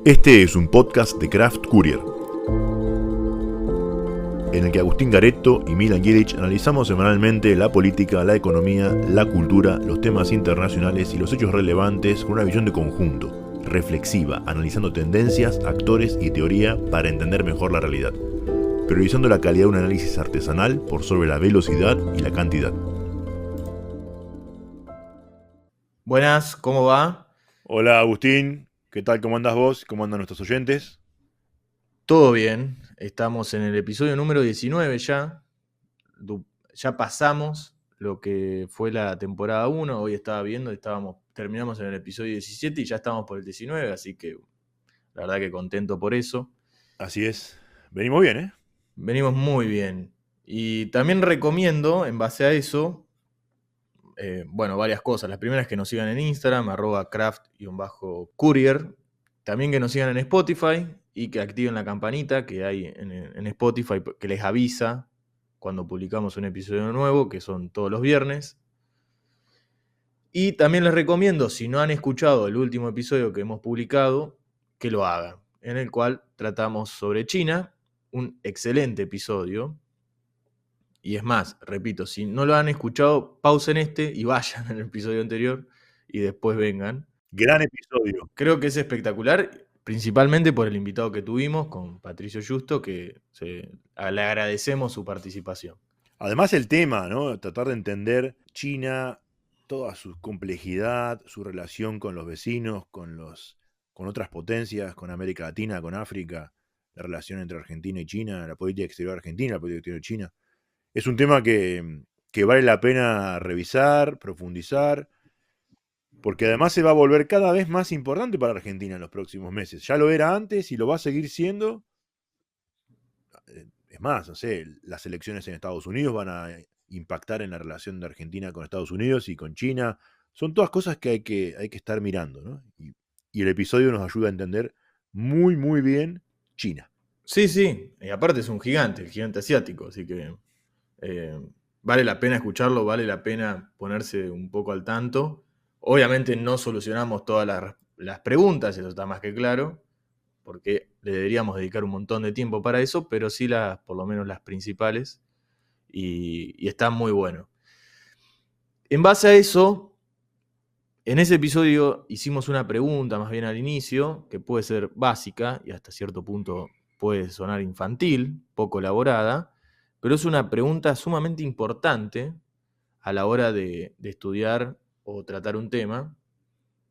Este es un podcast de Craft Courier, en el que Agustín Garetto y Milan Jedic analizamos semanalmente la política, la economía, la cultura, los temas internacionales y los hechos relevantes con una visión de conjunto, reflexiva, analizando tendencias, actores y teoría para entender mejor la realidad, priorizando la calidad de un análisis artesanal por sobre la velocidad y la cantidad. Buenas, ¿cómo va? Hola Agustín, ¿qué tal? ¿Cómo andás vos? ¿Cómo andan nuestros oyentes? Todo bien, estamos en el episodio número 19 ya. Ya pasamos lo que fue la temporada 1. Hoy estaba viendo, terminamos en el episodio 17 y ya estamos por el 19, así que la verdad que contento por eso. Así es, venimos bien, ¿eh? Venimos muy bien. Y también recomiendo, en base a eso, varias cosas. La primera es que nos sigan en Instagram, @craft_courier. También que nos sigan en Spotify y que activen la campanita que hay en Spotify que les avisa cuando publicamos un episodio nuevo, que son todos los viernes. Y también les recomiendo, si no han escuchado el último episodio que hemos publicado, que lo hagan, en el cual tratamos sobre China, un excelente episodio. Y es más, repito, si no lo han escuchado, pausen este y vayan al episodio anterior y después vengan. Gran episodio. Creo que es espectacular, principalmente por el invitado que tuvimos con Patricio Justo, que le agradecemos su participación. Además el tema, ¿no? Tratar de entender China, toda su complejidad, su relación con los vecinos, con otras potencias, con América Latina, con África, la relación entre Argentina y China, la política exterior argentina, la política exterior de China. Es un tema que vale la pena revisar, profundizar, porque además se va a volver cada vez más importante para Argentina en los próximos meses. Ya lo era antes y lo va a seguir siendo. Es más, no sé, las elecciones en Estados Unidos van a impactar en la relación de Argentina con Estados Unidos y con China. Son todas cosas que hay que estar mirando, ¿no? Y el episodio nos ayuda a entender muy, muy bien China. Sí, sí, y aparte es un gigante, el gigante asiático, así que vale la pena escucharlo, vale la pena ponerse un poco al tanto. Obviamente no solucionamos todas las preguntas, eso está más que claro, porque le deberíamos dedicar un montón de tiempo para eso, pero sí por lo menos las principales, y está muy bueno. En base a eso, en ese episodio hicimos una pregunta más bien al inicio, que puede ser básica y hasta cierto punto puede sonar infantil, poco elaborada, pero es una pregunta sumamente importante a la hora de estudiar o tratar un tema,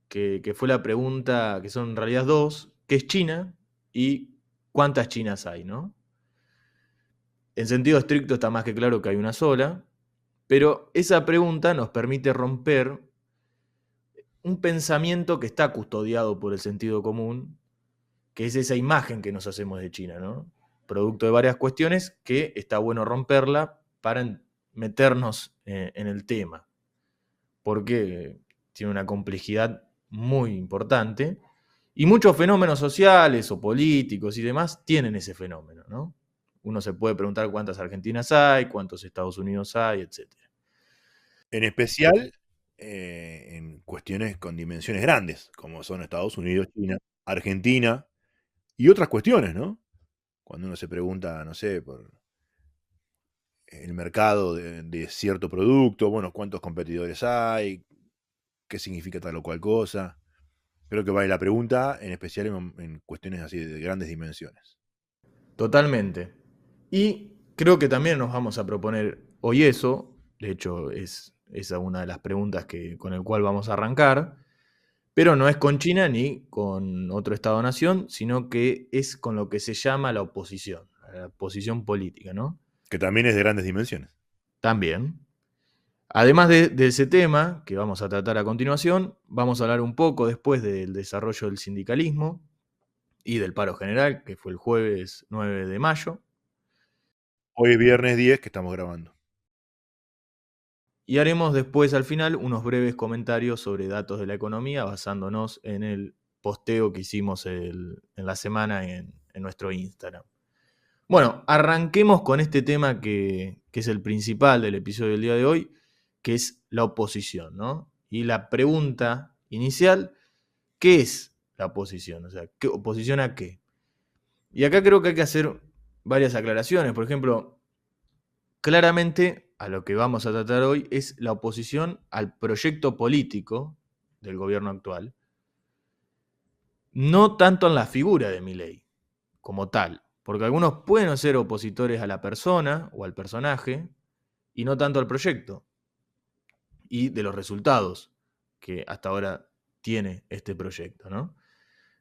que fue la pregunta, que son en realidad dos: ¿qué es China? Y ¿cuántas Chinas hay, no? En sentido estricto está más que claro que hay una sola, pero esa pregunta nos permite romper un pensamiento que está custodiado por el sentido común, que es esa imagen que nos hacemos de China, ¿no? Producto de varias cuestiones que está bueno romperla para meternos en el tema, porque tiene una complejidad muy importante y muchos fenómenos sociales o políticos y demás tienen ese fenómeno, ¿no? Uno se puede preguntar cuántas Argentinas hay, cuántos Estados Unidos hay, etc. En especial en cuestiones con dimensiones grandes, como son Estados Unidos, China, Argentina y otras cuestiones, ¿no? Cuando uno se pregunta, no sé, por el mercado de cierto producto, bueno, cuántos competidores hay, qué significa tal o cual cosa. Creo que vale la pregunta, en especial en cuestiones así de grandes dimensiones. Totalmente. Y creo que también nos vamos a proponer hoy eso, de hecho es esa una de las preguntas con el cual vamos a arrancar, pero no es con China ni con otro Estado-nación, sino que es con lo que se llama la oposición política, ¿no? Que también es de grandes dimensiones. También. Además de ese tema que vamos a tratar a continuación, vamos a hablar un poco después del desarrollo del sindicalismo y del paro general, que fue el jueves 9 de mayo. Hoy es viernes 10 que estamos grabando. Y haremos después, al final, unos breves comentarios sobre datos de la economía, basándonos en el posteo que hicimos en la semana en nuestro Instagram. Bueno, arranquemos con este tema que es el principal del episodio del día de hoy, que es la oposición, ¿no? Y la pregunta inicial: ¿qué es la oposición. O sea, ¿oposición a qué? Y acá creo que hay que hacer varias aclaraciones. Por ejemplo, claramente a lo que vamos a tratar hoy es la oposición al proyecto político del gobierno actual, no tanto en la figura de Milei como tal, porque algunos pueden ser opositores a la persona o al personaje y no tanto al proyecto y de los resultados que hasta ahora tiene este proyecto, ¿no?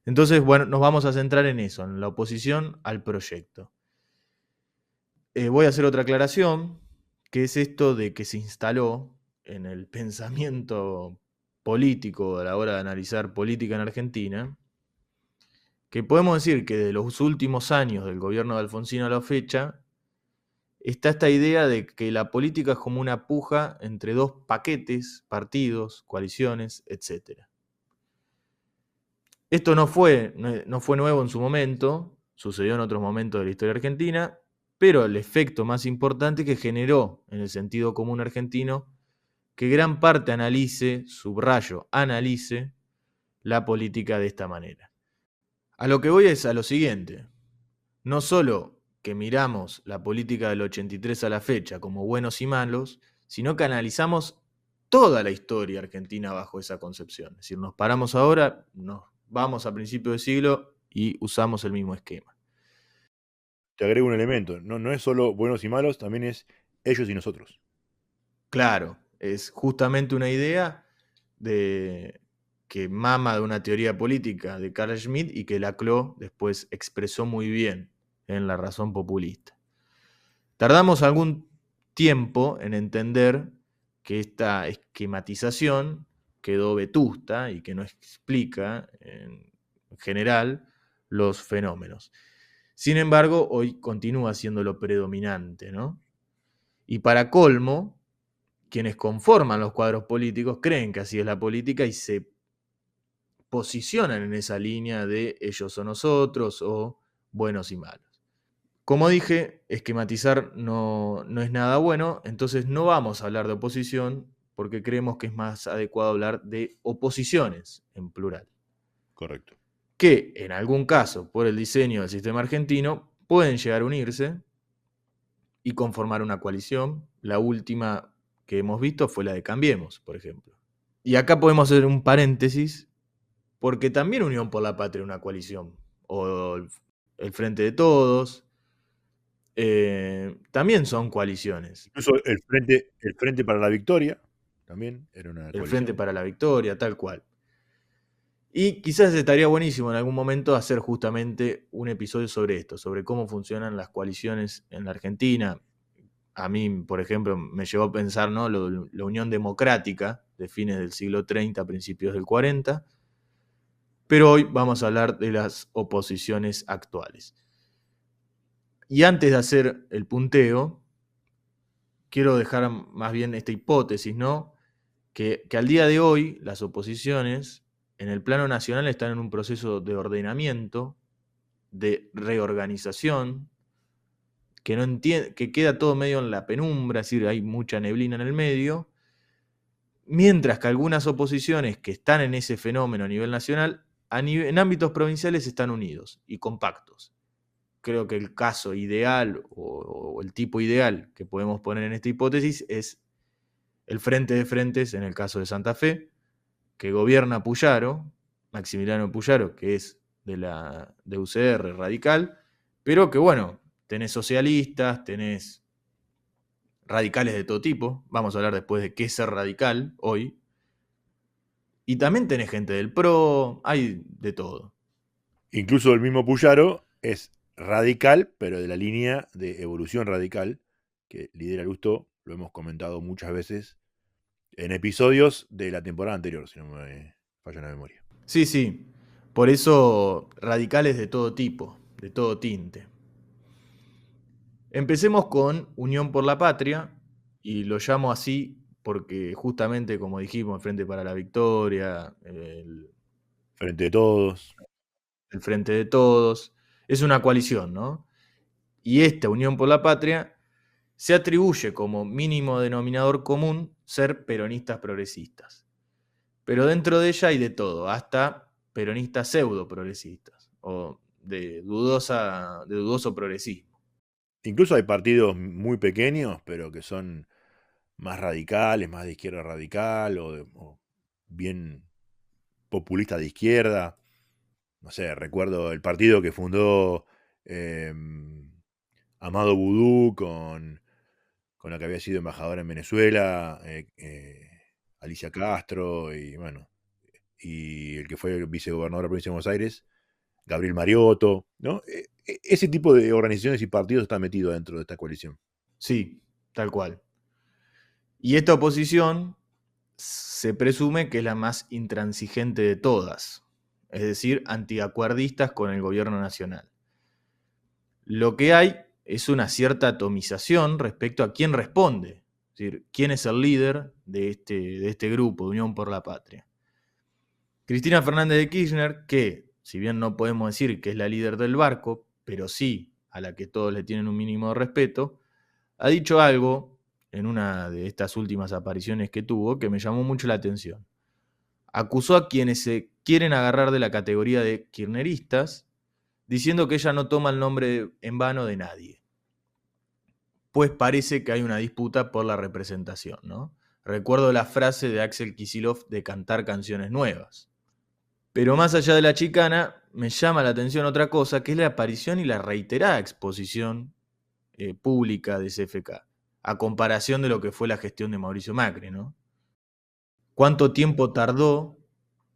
Entonces, bueno, nos vamos a centrar en eso, en la oposición al proyecto. Voy a hacer otra aclaración, que es esto de que se instaló en el pensamiento político a la hora de analizar política en Argentina, que podemos decir que de los últimos años del gobierno de Alfonsín a la fecha, está esta idea de que la política es como una puja entre dos paquetes, partidos, coaliciones, etc. Esto no fue nuevo en su momento, sucedió en otros momentos de la historia argentina, pero el efecto más importante que generó en el sentido común argentino, que gran parte analice, subrayo, analice la política de esta manera. A lo que voy es a lo siguiente, no solo que miramos la política del 83 a la fecha como buenos y malos, sino que analizamos toda la historia argentina bajo esa concepción. Es decir, nos paramos ahora, nos vamos a principios de siglo y usamos el mismo esquema. Te agrego un elemento, no es solo buenos y malos, también es ellos y nosotros. Claro, es justamente una idea de que mama de una teoría política de Carl Schmitt y que Laclau después expresó muy bien en La razón populista. Tardamos algún tiempo en entender que esta esquematización quedó vetusta y que no explica en general los fenómenos. Sin embargo, hoy continúa siendo lo predominante, ¿no? Y para colmo, quienes conforman los cuadros políticos creen que así es la política y se posicionan en esa línea de ellos o nosotros o buenos y malos. Como dije, esquematizar no es nada bueno, entonces no vamos a hablar de oposición porque creemos que es más adecuado hablar de oposiciones en plural. Correcto. Que en algún caso, por el diseño del sistema argentino, pueden llegar a unirse y conformar una coalición. La última que hemos visto fue la de Cambiemos, por ejemplo. Y acá podemos hacer un paréntesis, porque también Unión por la Patria es una coalición, o el Frente de Todos, también son coaliciones. Incluso el Frente para la Victoria también era una El coalición. Frente para la Victoria, tal cual. Y quizás estaría buenísimo en algún momento hacer justamente un episodio sobre esto, sobre cómo funcionan las coaliciones en la Argentina. A mí, por ejemplo, me llevó a pensar, ¿no?, la Unión Democrática de fines del siglo 30, principios del 40. Pero hoy vamos a hablar de las oposiciones actuales. Y antes de hacer el punteo, quiero dejar más bien esta hipótesis, ¿no? Que al día de hoy las oposiciones en el plano nacional están en un proceso de ordenamiento, de reorganización, que queda todo medio en la penumbra, es decir, hay mucha neblina en el medio, mientras que algunas oposiciones que están en ese fenómeno a nivel nacional, en ámbitos provinciales están unidos y compactos. Creo que el caso ideal o el tipo ideal que podemos poner en esta hipótesis es el Frente de Frentes en el caso de Santa Fe, que gobierna Puyaro, Maximiliano Puyaro, que es de UCR radical, pero que bueno, tenés socialistas, tenés radicales de todo tipo, vamos a hablar después de qué es ser radical hoy, y también tenés gente del PRO, hay de todo. Incluso el mismo Puyaro es radical, pero de la línea de evolución radical que lidera Lustó, lo hemos comentado muchas veces en episodios de la temporada anterior, si no me falla la memoria. Sí, sí, por eso radicales de todo tipo, de todo tinte. Empecemos con Unión por la Patria, y lo llamo así porque justamente, como dijimos, el Frente para la Victoria, el Frente de Todos. Frente de Todos, es una coalición, ¿no? Y esta Unión por la Patria se atribuye como mínimo denominador común ser peronistas progresistas. Pero dentro de ella hay de todo, hasta peronistas pseudo progresistas o de dudoso progresismo. Incluso hay partidos muy pequeños, pero que son más radicales, más de izquierda radical o bien populista de izquierda. No sé, recuerdo el partido que fundó Amado Vudú con la que había sido embajadora en Venezuela, Alicia Castro, y bueno, y el que fue vicegobernador de la provincia de Buenos Aires, Gabriel Mariotto, ¿no? Ese tipo de organizaciones y partidos están metidos dentro de esta coalición. Sí, tal cual. Y esta oposición se presume que es la más intransigente de todas, es decir, antiacuerdistas con el gobierno nacional. Lo que hay es una cierta atomización respecto a quién responde, es decir, quién es el líder de este grupo, de Unión por la Patria. Cristina Fernández de Kirchner, que si bien no podemos decir que es la líder del barco, pero sí a la que todos le tienen un mínimo de respeto, ha dicho algo en una de estas últimas apariciones que tuvo que me llamó mucho la atención. Acusó a quienes se quieren agarrar de la categoría de kirchneristas, diciendo que ella no toma el nombre en vano de nadie. Pues parece que hay una disputa por la representación, ¿no? Recuerdo la frase de Axel Kicillof de cantar canciones nuevas. Pero más allá de la chicana, me llama la atención otra cosa, que es la aparición y la reiterada exposición pública de CFK, a comparación de lo que fue la gestión de Mauricio Macri, ¿no? ¿Cuánto tiempo tardó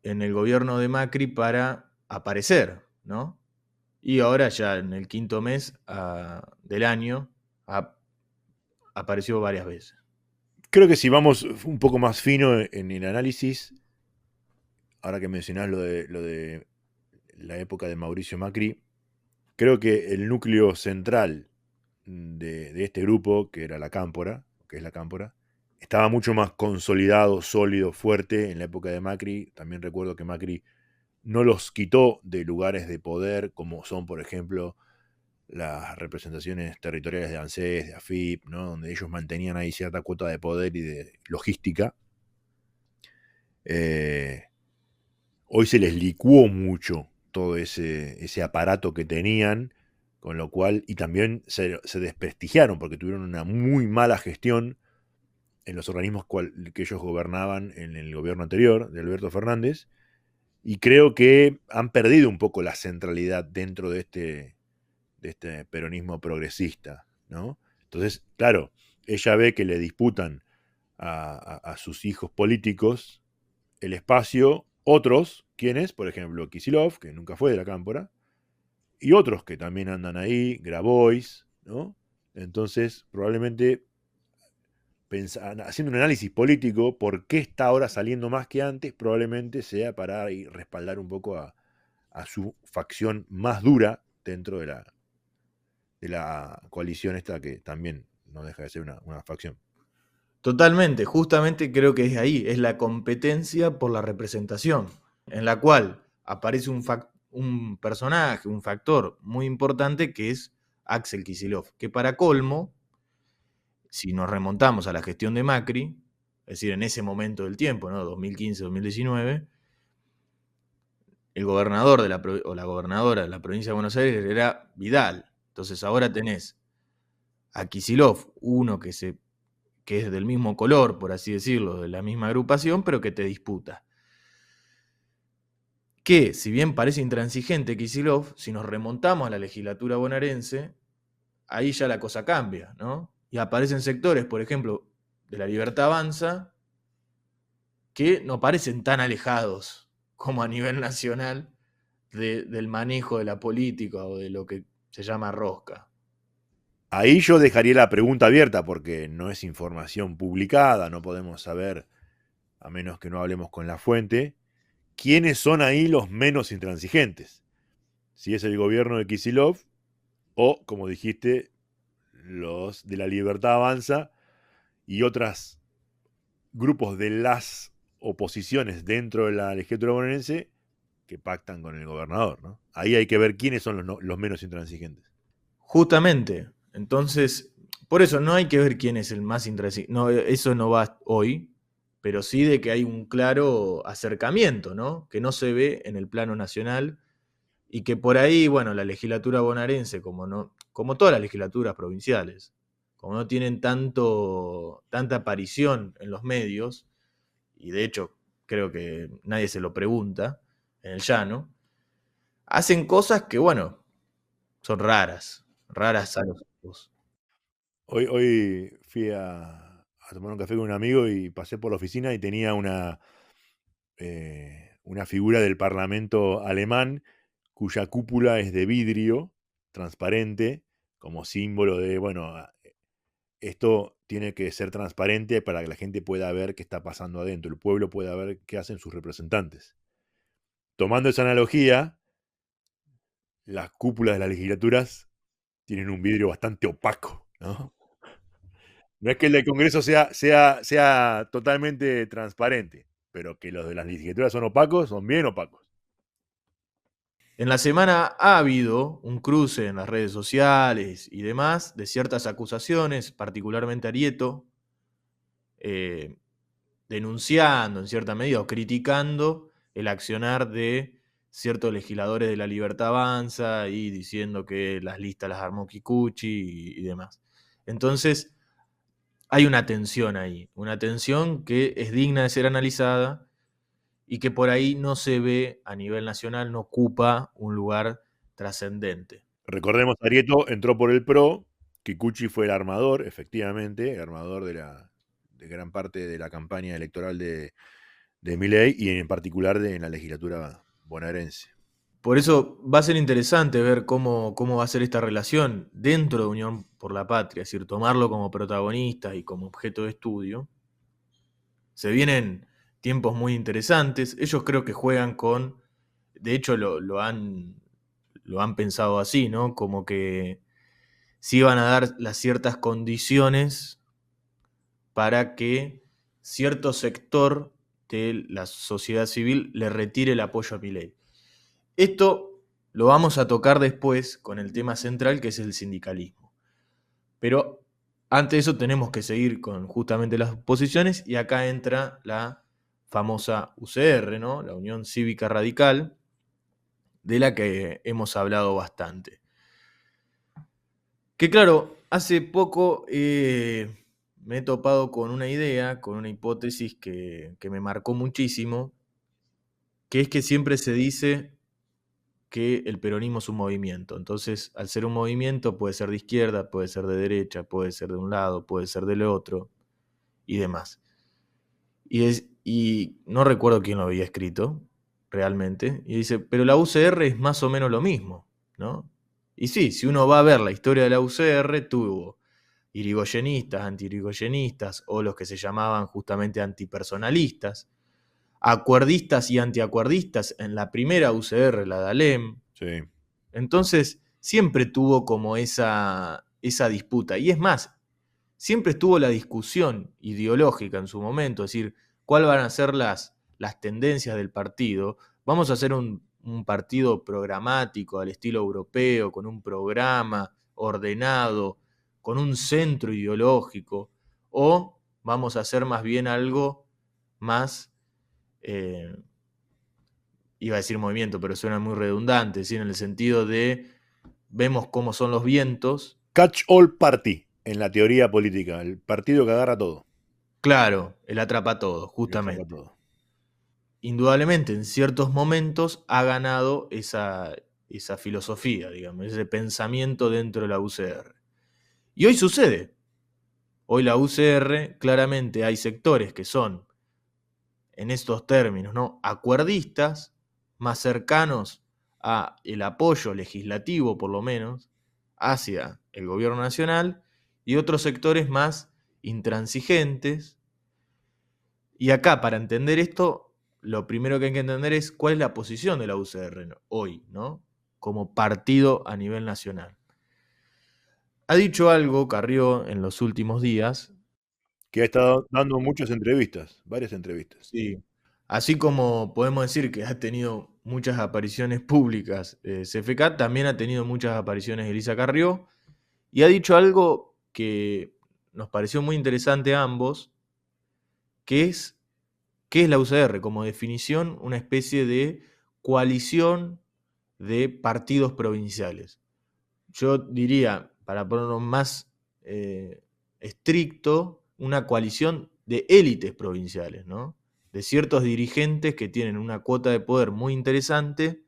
en el gobierno de Macri para aparecer, ¿no? Y ahora ya en el quinto mes del año apareció varias veces. Creo que si vamos un poco más fino en el análisis, ahora que mencionás lo de la época de Mauricio Macri, creo que el núcleo central de este grupo, que era la Cámpora, que es la Cámpora, estaba mucho más consolidado, sólido, fuerte en la época de Macri. También recuerdo que Macri no los quitó de lugares de poder, como son, por ejemplo, las representaciones territoriales de ANSES, de AFIP, ¿no? Donde ellos mantenían ahí cierta cuota de poder y de logística. Hoy se les licuó mucho todo ese aparato que tenían, con lo cual, y también se desprestigiaron porque tuvieron una muy mala gestión en los organismos que ellos gobernaban en el gobierno anterior de Alberto Fernández, y creo que han perdido un poco la centralidad dentro de este peronismo progresista, ¿no? Entonces, claro, ella ve que le disputan a sus hijos políticos el espacio, otros, ¿quiénes? Por ejemplo, Kicillof, que nunca fue de la Cámpora, y otros que también andan ahí, Grabois, ¿no? Entonces, probablemente haciendo un análisis político, por qué está ahora saliendo más que antes, probablemente sea para respaldar un poco a su facción más dura dentro de la coalición esta, que también no deja de ser una facción. Totalmente, justamente creo que es ahí, es la competencia por la representación, en la cual aparece un personaje, un factor muy importante que es Axel Kicillof, que para colmo, si nos remontamos a la gestión de Macri, es decir, en ese momento del tiempo, ¿no? 2015-2019, el gobernador o la gobernadora de la provincia de Buenos Aires era Vidal. Entonces ahora tenés a Kicillof, uno que es del mismo color, por así decirlo, de la misma agrupación, pero que te disputa. Que, si bien parece intransigente Kicillof, si nos remontamos a la legislatura bonaerense, ahí ya la cosa cambia, ¿no? Y aparecen sectores, por ejemplo, de la Libertad Avanza, que no parecen tan alejados como a nivel nacional del manejo de la política o de lo que se llama rosca. Ahí yo dejaría la pregunta abierta porque no es información publicada, no podemos saber, a menos que no hablemos con la fuente, quiénes son ahí los menos intransigentes. Si es el gobierno de Kicillof o, como dijiste, los de la Libertad Avanza y otros grupos de las oposiciones dentro de la legislatura bonaerense que pactan con el gobernador, ¿no? Ahí hay que ver quiénes son los menos intransigentes. Justamente, entonces, por eso no hay que ver quién es el más intransigente. No, eso no va hoy, pero sí de que hay un claro acercamiento, ¿no? Que no se ve en el plano nacional y que por ahí, bueno, la legislatura bonaerense, como todas las legislaturas provinciales, como no tienen tanta aparición en los medios, y de hecho creo que nadie se lo pregunta en el llano, hacen cosas que, bueno, son raras a los ojos. Hoy fui a tomar un café con un amigo y pasé por la oficina y tenía una figura del Parlamento alemán cuya cúpula es de vidrio transparente, como símbolo de, bueno, esto tiene que ser transparente para que la gente pueda ver qué está pasando adentro, el pueblo pueda ver qué hacen sus representantes. Tomando esa analogía, las cúpulas de las legislaturas tienen un vidrio bastante opaco, ¿no? No es que el del Congreso sea totalmente transparente, pero que los de las legislaturas son opacos, son bien opacos. En la semana ha habido un cruce en las redes sociales y demás de ciertas acusaciones, particularmente Arieto, eh, denunciando en cierta medida o criticando el accionar de ciertos legisladores de La Libertad Avanza y diciendo que las listas las armó Kikuchi y demás. Entonces, hay una tensión ahí, una tensión que es digna de ser analizada y que por ahí no se ve a nivel nacional, no ocupa un lugar trascendente. Recordemos, Arieto entró por el PRO, Kikuchi fue el armador, efectivamente, el armador de gran parte de la campaña electoral de Milei y en particular en la legislatura bonaerense. Por eso va a ser interesante ver cómo va a ser esta relación dentro de Unión por la Patria, es decir, tomarlo como protagonista y como objeto de estudio. Se vienen tiempos muy interesantes. Ellos creo que juegan con, de hecho lo han pensado así, ¿no? Como que sí van a dar las ciertas condiciones para que cierto sector de la sociedad civil le retire el apoyo a Milei. Esto lo vamos a tocar después con el tema central que es el sindicalismo. Pero antes de eso tenemos que seguir con justamente las posiciones y acá entra la famosa UCR, ¿no? La Unión Cívica Radical, de la que hemos hablado bastante. Que claro, hace poco me he topado con una idea, con una hipótesis que me marcó muchísimo, que es que siempre se dice que el peronismo es un movimiento. Entonces, al ser un movimiento, puede ser de izquierda, puede ser de derecha, puede ser de un lado, puede ser del otro y demás. Y no recuerdo quién lo había escrito realmente. Y dice, pero la UCR es más o menos lo mismo, ¿no? Y sí, si uno va a ver la historia de la UCR, tuvo irigoyenistas, anti-irigoyenistas o los que se llamaban justamente antipersonalistas, acuerdistas y antiacuerdistas en la primera UCR, la de Alem. Sí. Entonces, siempre tuvo como esa disputa. Y es más, siempre estuvo la discusión ideológica en su momento, es decir, cuáles van a ser las tendencias del partido. Vamos a hacer un partido programático al estilo europeo, con un programa ordenado, con un centro ideológico, o vamos a hacer más bien algo más, iba a decir movimiento, pero suena muy redundante, ¿sí? En el sentido de vemos cómo son los vientos. Catch all party en la teoría política, el partido que agarra todo. Claro, el atrapa todo, justamente. Atrapa todo. Indudablemente, en ciertos momentos ha ganado esa filosofía, digamos, ese pensamiento dentro de la UCR. Y hoy sucede. Hoy la UCR, claramente hay sectores que son, en estos términos, ¿no?, acuerdistas, más cercanos a el apoyo legislativo, por lo menos, hacia el gobierno nacional, y otros sectores más intransigentes. Y acá, para entender esto, lo primero que hay que entender es cuál es la posición de la UCR hoy, ¿no? Como partido a nivel nacional. Ha dicho algo Carrió en los últimos días. Que ha estado dando muchas entrevistas, varias entrevistas. Sí. Así como podemos decir que ha tenido muchas apariciones públicas CFK, también ha tenido muchas apariciones Elisa Carrió, y ha dicho algo que nos pareció muy interesante a ambos, que es ¿Qué es la UCR? Como definición, una especie de coalición de partidos provinciales. Yo diría, para ponerlo más estricto, una coalición de élites provinciales, ¿no? De ciertos dirigentes que tienen una cuota de poder muy interesante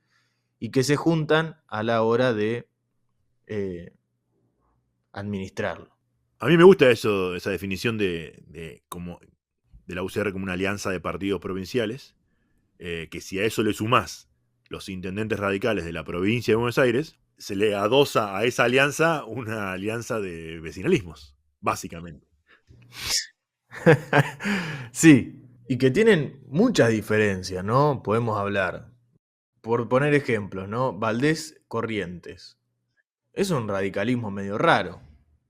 y que se juntan a la hora de administrarlo. A mí me gusta eso, esa definición de la UCR como una alianza de partidos provinciales, que si a eso le sumás los intendentes radicales de la provincia de Buenos Aires, se le adosa a esa alianza una alianza de vecinalismos, básicamente. Sí, y que tienen muchas diferencias, ¿no? Podemos hablar. Por poner ejemplos, ¿no? Valdés Corrientes. Es un radicalismo medio raro,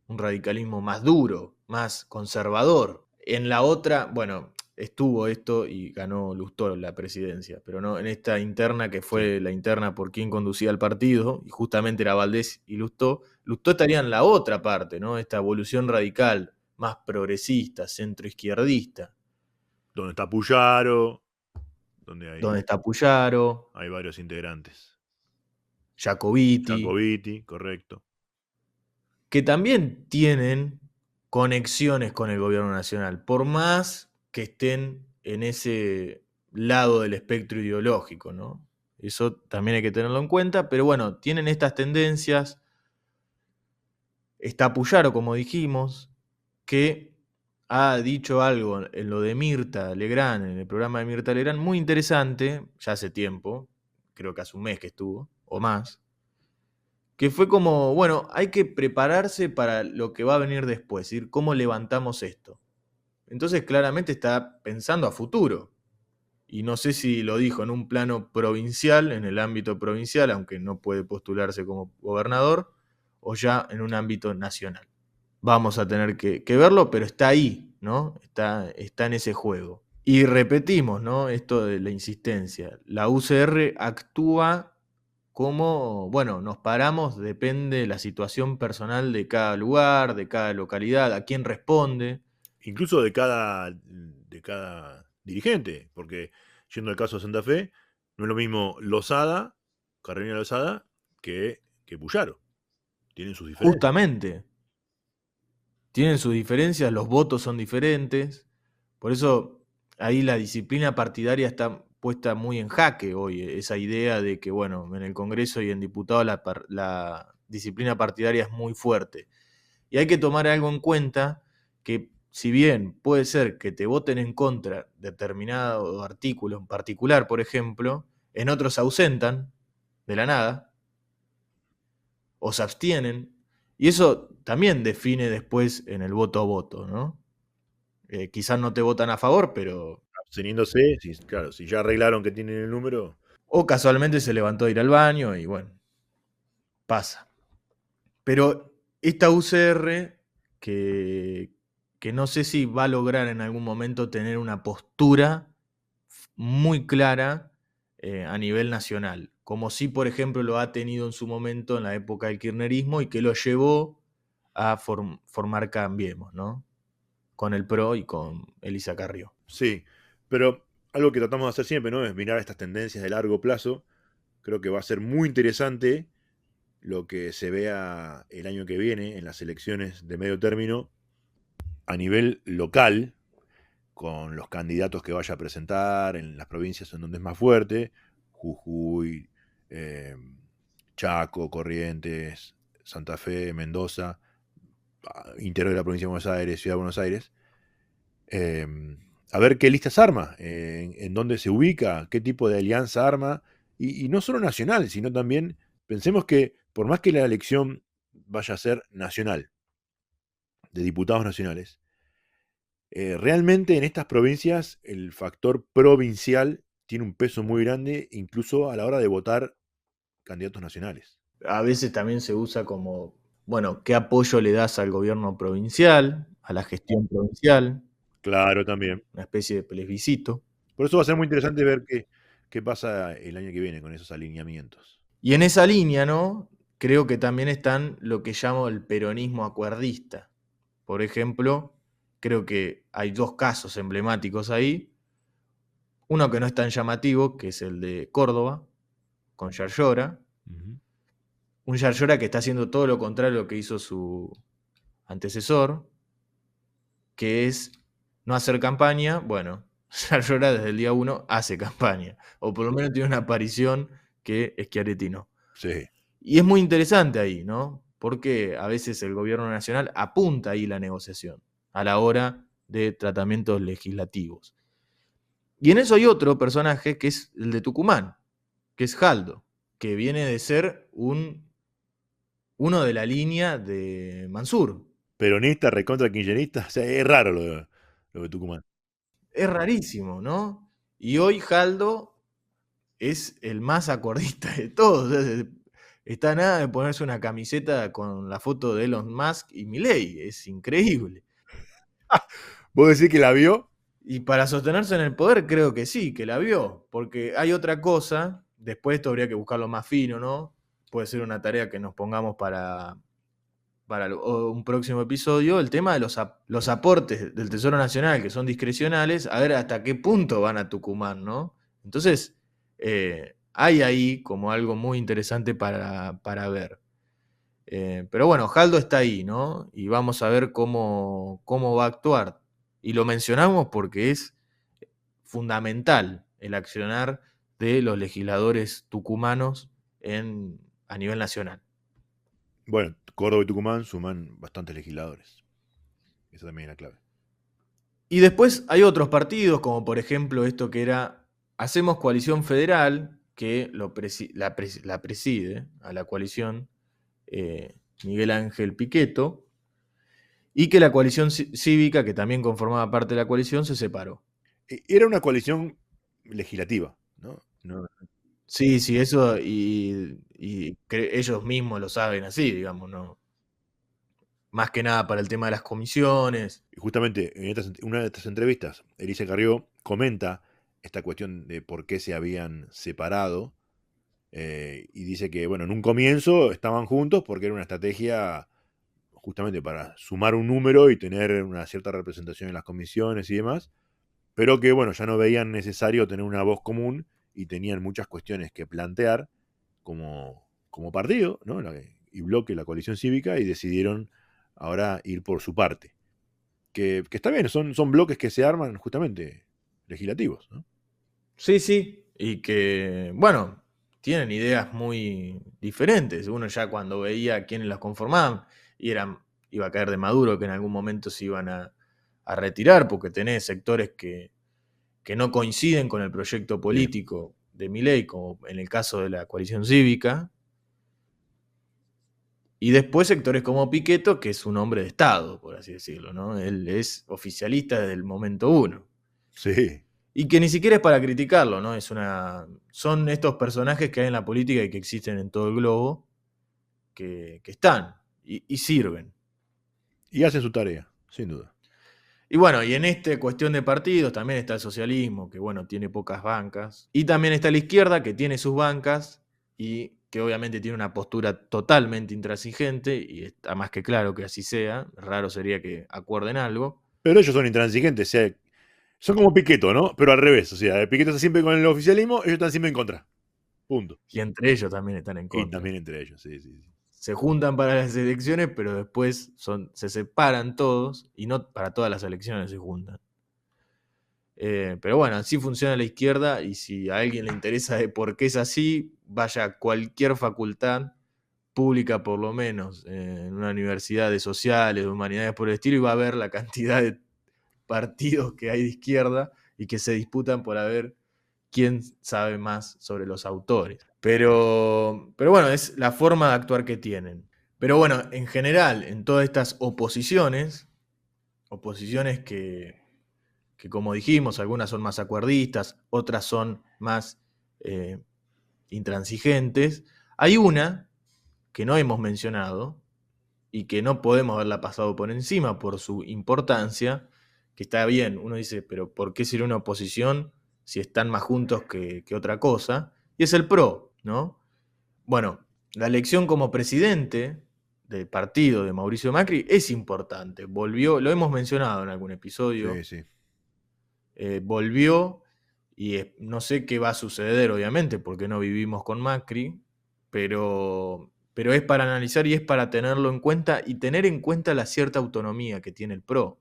un radicalismo más duro, más conservador. En la otra, bueno, estuvo esto y ganó Lustó la presidencia, pero no en esta interna que Sí. fue la interna por quien conducía el partido, y justamente era Valdés y Lustó estaría en la otra parte, ¿no? Esta evolución radical, más progresista, centroizquierdista, Donde está Puyaro, donde donde está Puyaro, hay varios integrantes. Jacobiti, Jacobiti, correcto. que también tienen conexiones con el gobierno nacional, por más que estén en ese lado del espectro ideológico, ¿no? Eso también hay que tenerlo en cuenta, pero bueno, tienen estas tendencias. Está Puyaro, como dijimos, que ha dicho algo en lo de Mirta Legrand, en el programa de Mirta Legrand, muy interesante, ya hace tiempo, creo que hace un mes que estuvo, o más, que fue como, bueno, hay que prepararse para lo que va a venir después, es decir, cómo levantamos esto. Entonces claramente está pensando a futuro. Y no sé si lo dijo en un plano provincial, en el ámbito provincial, aunque no puede postularse como gobernador, o ya en un ámbito nacional. Vamos a tener que verlo, pero está ahí, ¿no? Está en ese juego. Y repetimos, ¿no? Esto de la insistencia. La UCR actúa como, bueno, nos paramos, depende de la situación personal de cada lugar, de cada localidad, a quién responde. Incluso de cada dirigente, porque yendo al caso de Santa Fe, no es lo mismo Lozada, Carolina Lozada, que Puyaro. Tienen sus diferencias. Justamente, tienen sus diferencias, los votos son diferentes, por eso ahí la disciplina partidaria está puesta muy en jaque hoy, esa idea de que, bueno, en el Congreso y en diputados la disciplina partidaria es muy fuerte. Y hay que tomar algo en cuenta, que si bien puede ser que te voten en contra de determinado artículo en particular, por ejemplo, en otros se ausentan de la nada o se abstienen, y eso también define después en el voto a voto, ¿no? Quizás no te votan a favor, pero... Absteniéndose, claro, si ya arreglaron que tienen el número. O casualmente se levantó a ir al baño y bueno, pasa. Pero esta UCR que no sé si va a lograr en algún momento tener una postura muy clara a nivel nacional, como si, por ejemplo, lo ha tenido en su momento en la época del kirchnerismo y que lo llevó a formar Cambiemos, ¿no? Con el PRO y con Elisa Carrió. Sí, pero algo que tratamos de hacer siempre, ¿no? Es mirar estas tendencias de largo plazo. Creo que va a ser muy interesante lo que se vea el año que viene en las elecciones de medio término a nivel local, con los candidatos que vaya a presentar en las provincias en donde es más fuerte, Jujuy, eh, Chaco, Corrientes, Santa Fe, Mendoza, interior de la provincia de Buenos Aires, Ciudad de Buenos Aires, eh, a ver qué listas arma, en dónde se ubica, qué tipo de alianza arma, y no solo nacional, sino también, pensemos que por más que la elección vaya a ser nacional, de diputados nacionales, realmente en estas provincias el factor provincial tiene un peso muy grande, incluso a la hora de votar candidatos nacionales. A veces también se usa como, bueno, ¿qué apoyo le das al gobierno provincial, a la gestión provincial? Claro, también. Una especie de plebiscito. Por eso va a ser muy interesante ver qué pasa el año que viene con esos alineamientos. Y en esa línea, ¿no? Creo que también están lo que llamo el peronismo acuerdista. Por ejemplo, creo que hay dos casos emblemáticos ahí. Uno que no es tan llamativo, que es el de Córdoba, con Yarlora. Ujú. Un Yarlora que está haciendo todo lo contrario a lo que hizo su antecesor, que es no hacer campaña. Bueno, Yarlora desde el día 1 hace campaña, o por lo menos tiene una aparición que Schiaretti no. Sí. Y es muy interesante ahí, ¿no? Porque a veces el gobierno nacional apunta ahí la negociación a la hora de tratamientos legislativos. Y en eso hay otro personaje que es el de Tucumán, que es Jaldo, que viene de ser uno de la línea de Mansur. Peronista, recontra kirchnerista. O sea, es raro lo de Tucumán. Es rarísimo, ¿no? Y hoy Jaldo es el más acordista de todos. O sea, está nada de ponerse una camiseta con la foto de Elon Musk y Milei. Es increíble. ¿Vos decís que la vio? Y para sostenerse en el poder, creo que sí, que la vio. Porque hay otra cosa. Después esto habría que buscarlo más fino, ¿no? Puede ser una tarea que nos pongamos para un próximo episodio, el tema de los aportes del Tesoro Nacional, que son discrecionales, a ver hasta qué punto van a Tucumán, ¿no? Entonces, hay ahí como algo muy interesante para ver. Pero bueno, Jaldo está ahí, ¿no? Y vamos a ver cómo va a actuar. Y lo mencionamos porque es fundamental el accionar de los legisladores tucumanos a nivel nacional. Bueno, Córdoba y Tucumán suman bastantes legisladores. Esa también es la clave. Y después hay otros partidos, como por ejemplo esto que era Hacemos Coalición Federal, que la preside a la coalición Miguel Ángel Piqueto, y que la coalición cívica, que también conformaba parte de la coalición, se separó. Era una coalición legislativa, ¿no? Sí, sí, eso, y ellos mismos lo saben así, digamos, ¿no? Más que nada para el tema de las comisiones. Y justamente en una de estas entrevistas, Elisa Carrió comenta esta cuestión de por qué se habían separado y dice que, bueno, en un comienzo estaban juntos porque era una estrategia justamente para sumar un número y tener una cierta representación en las comisiones y demás, pero que, bueno, ya no veían necesario tener una voz común y tenían muchas cuestiones que plantear como partido, ¿no? Y bloque, la coalición cívica, y decidieron ahora ir por su parte. Que está bien, son bloques que se arman justamente legislativos, ¿no? Sí, sí, y que, bueno, tienen ideas muy diferentes. Uno ya cuando veía quiénes las conformaban, iba a caer de Maduro, que en algún momento se iban a retirar, porque tenés sectores que no coinciden con el proyecto Sí. político de Milei, como en el caso de la coalición cívica. Y después sectores como Piqueto, que es un hombre de Estado, por así decirlo, ¿no? Él es oficialista desde el momento uno. Sí. Y que ni siquiera es para criticarlo, ¿no? Son estos personajes que hay en la política y que existen en todo el globo, que están y sirven. Y hacen su tarea, sin duda. Y bueno, y en esta cuestión de partidos también está el socialismo, que bueno, tiene pocas bancas. Y también está la izquierda, que tiene sus bancas y que obviamente tiene una postura totalmente intransigente, y está más que claro que así sea. Raro sería que acuerden algo. Pero ellos son intransigentes, o sea, son como Piqueto, ¿no? Pero al revés, o sea, Piqueto está siempre con el oficialismo, ellos están siempre en contra. Punto. Y entre ellos también están en Y contra. también entre ellos, sí, sí, sí. Se juntan para las elecciones, pero después se separan todos y no para todas las elecciones se juntan. Pero bueno, así funciona la izquierda, y si a alguien le interesa de por qué es así, vaya a cualquier facultad pública, por lo menos, en una universidad de sociales, de humanidades por el estilo, y va a ver la cantidad de partidos que hay de izquierda y que se disputan por ver quién sabe más sobre los autores. Pero bueno, es la forma de actuar que tienen. Pero bueno, en general, en todas estas oposiciones que como dijimos, algunas son más acuerdistas, otras son más intransigentes, hay una que no hemos mencionado y que no podemos haberla pasado por encima por su importancia, que está bien, uno dice, pero ¿por qué sería una oposición si están más juntos que otra cosa? Y es el PRO, ¿no? Bueno, la elección como presidente del partido de Mauricio Macri es importante. Volvió, lo hemos mencionado en algún episodio, Sí, sí. volvió no sé qué va a suceder, obviamente, porque no vivimos con Macri, pero es para analizar y es para tenerlo en cuenta y tener en cuenta la cierta autonomía que tiene el PRO.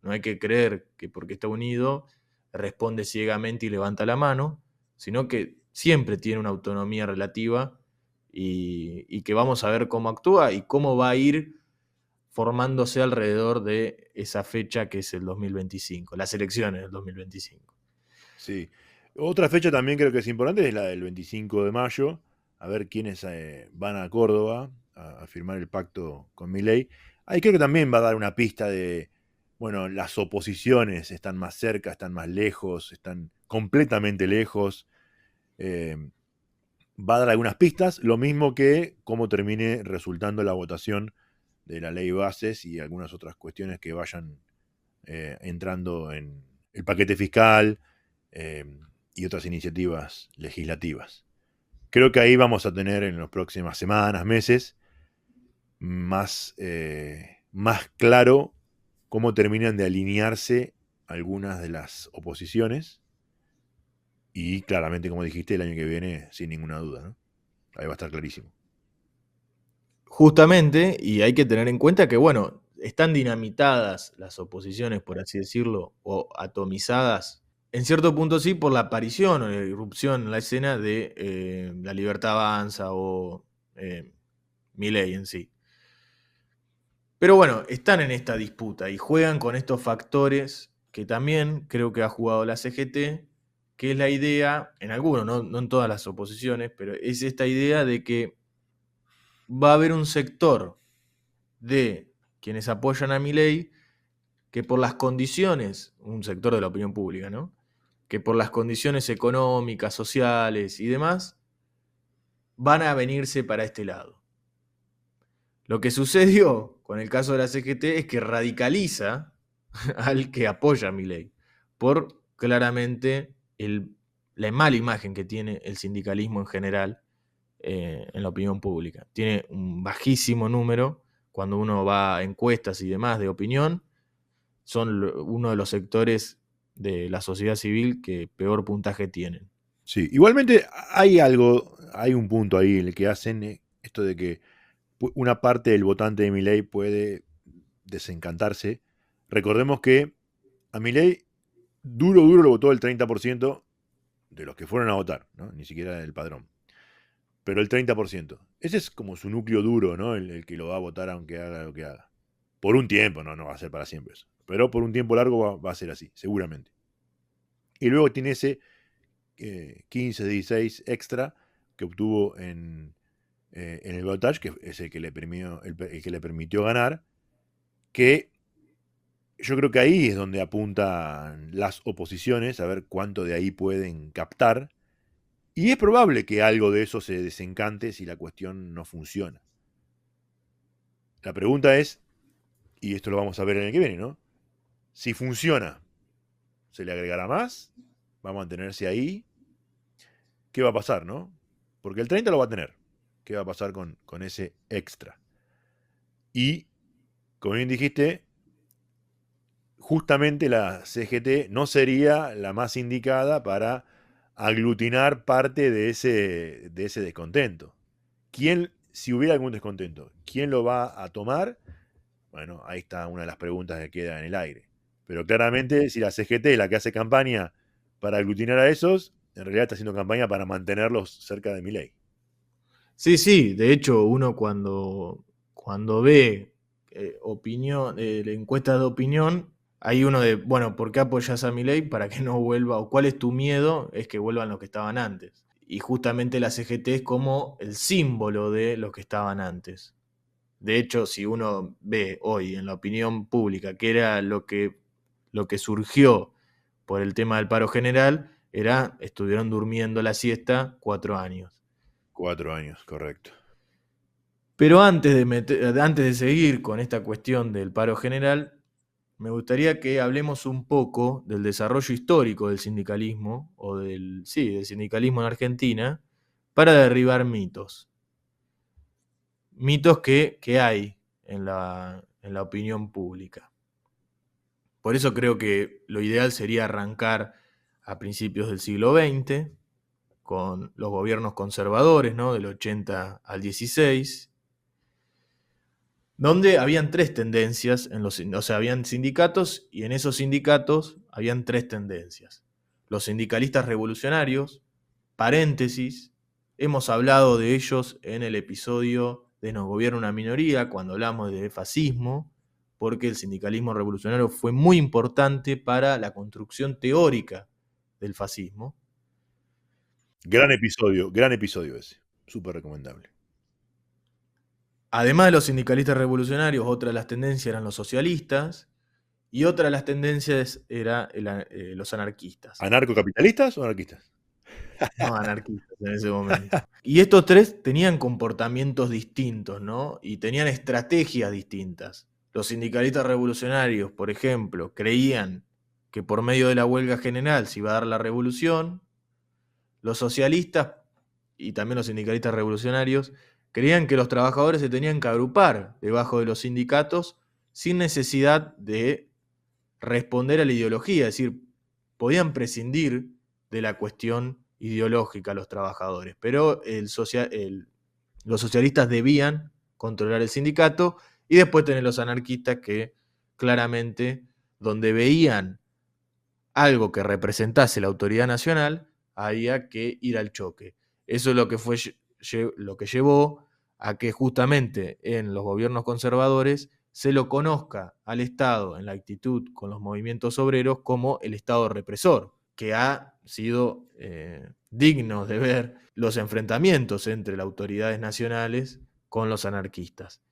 No hay que creer que porque está unido responde ciegamente y levanta la mano, sino que siempre tiene una autonomía relativa y que vamos a ver cómo actúa y cómo va a ir formándose alrededor de esa fecha que es el 2025, las elecciones del 2025. Sí. Otra fecha también creo que es importante es la del 25 de mayo, a ver quiénes van a Córdoba a firmar el pacto con Milei. Ahí creo que también va a dar una pista de, bueno, las oposiciones están más cerca, están más lejos, están completamente lejos. Eh, Va a dar algunas pistas, lo mismo que cómo termine resultando la votación de la ley bases y algunas otras cuestiones que vayan entrando en el paquete fiscal eh, y otras iniciativas legislativas. Creo que ahí vamos a tener en las próximas semanas, meses, más claro cómo terminan de alinearse algunas de las oposiciones y claramente, como dijiste, el año que viene, sin ninguna duda, ¿no? Ahí va a estar clarísimo. Justamente, y hay que tener en cuenta que, bueno, están dinamitadas las oposiciones, por así decirlo, o atomizadas, en cierto punto sí, por la aparición o la irrupción en la escena de La Libertad Avanza o Milei en sí. Pero bueno, están en esta disputa y juegan con estos factores que también creo que ha jugado la CGT, que es la idea, en algunos, no en todas las oposiciones, pero es esta idea de que va a haber un sector de quienes apoyan a Milei que por las condiciones, un sector de la opinión pública, ¿no? Que por las condiciones económicas, sociales y demás, van a venirse para este lado. Lo que sucedió con el caso de la CGT es que radicaliza al que apoya a Milei por claramente la mala imagen que tiene el sindicalismo en general en la opinión pública. Tiene un bajísimo número cuando uno va a encuestas y demás de opinión, son uno de los sectores de la sociedad civil que peor puntaje tienen. Sí, igualmente hay un punto ahí en el que hacen esto de que una parte del votante de Milei puede desencantarse. Recordemos que a Milei duro lo votó el 30% de los que fueron a votar, ¿no? Ni siquiera el padrón. Pero el 30%. Ese es como su núcleo duro, ¿no? El que lo va a votar aunque haga lo que haga. Por un tiempo, no va a ser para siempre eso. Pero por un tiempo largo va a ser así, seguramente. Y luego tiene ese 15, 16 extra que obtuvo en el balotaje, que es el que le permitió ganar, que yo creo que ahí es donde apuntan las oposiciones, a ver cuánto de ahí pueden captar. Y es probable que algo de eso se desencante si la cuestión no funciona. La pregunta es, y esto lo vamos a ver en el que viene, ¿no? Si funciona, ¿se le agregará más? ¿Va a mantenerse ahí? ¿Qué va a pasar, no? Porque el 30 lo va a tener. ¿Qué va a pasar con ese extra? Y, como bien dijiste, justamente la CGT no sería la más indicada para aglutinar parte de ese descontento. ¿Quién, si hubiera algún descontento, quién lo va a tomar? Bueno, ahí está una de las preguntas que queda en el aire. Pero claramente, si la CGT es la que hace campaña para aglutinar a esos, en realidad está haciendo campaña para mantenerlos cerca de Milei. Sí, sí, de hecho uno cuando ve encuestas de opinión, hay uno de, bueno, ¿por qué apoyas a Milei? Para que no vuelva, o cuál es tu miedo, es que vuelvan los que estaban antes. Y justamente la CGT es como el símbolo de los que estaban antes. De hecho, si uno ve hoy en la opinión pública que era lo que surgió por el tema del paro general, estuvieron durmiendo la siesta 4 años. 4 años, correcto. Pero antes de seguir con esta cuestión del paro general, me gustaría que hablemos un poco del desarrollo histórico del sindicalismo, del sindicalismo en Argentina, para derribar mitos. Mitos que hay en la opinión pública. Por eso creo que lo ideal sería arrancar a principios del siglo XX, con los gobiernos conservadores, ¿no? Del 80 al 16, donde habían tres tendencias, o sea, habían sindicatos y en esos sindicatos habían tres tendencias. Los sindicalistas revolucionarios, paréntesis, hemos hablado de ellos en el episodio de Nos gobierna una minoría, cuando hablamos de fascismo, porque el sindicalismo revolucionario fue muy importante para la construcción teórica del fascismo. Gran episodio ese. Súper recomendable. Además de los sindicalistas revolucionarios, otra de las tendencias eran los socialistas y otra de las tendencias eran los anarquistas. ¿Anarcocapitalistas o anarquistas? No, anarquistas en ese momento. Y estos tres tenían comportamientos distintos, ¿no? Y tenían estrategias distintas. Los sindicalistas revolucionarios, por ejemplo, creían que por medio de la huelga general se iba a dar la revolución. Los socialistas y también los sindicalistas revolucionarios creían que los trabajadores se tenían que agrupar debajo de los sindicatos sin necesidad de responder a la ideología, es decir, podían prescindir de la cuestión ideológica los trabajadores, pero los socialistas debían controlar el sindicato y después tener los anarquistas que claramente donde veían algo que representase la autoridad nacional, había que ir al choque. Eso es lo que llevó a que justamente en los gobiernos conservadores se lo conozca al Estado en la actitud con los movimientos obreros como el Estado represor, que ha sido digno de ver los enfrentamientos entre las autoridades nacionales con los anarquistas,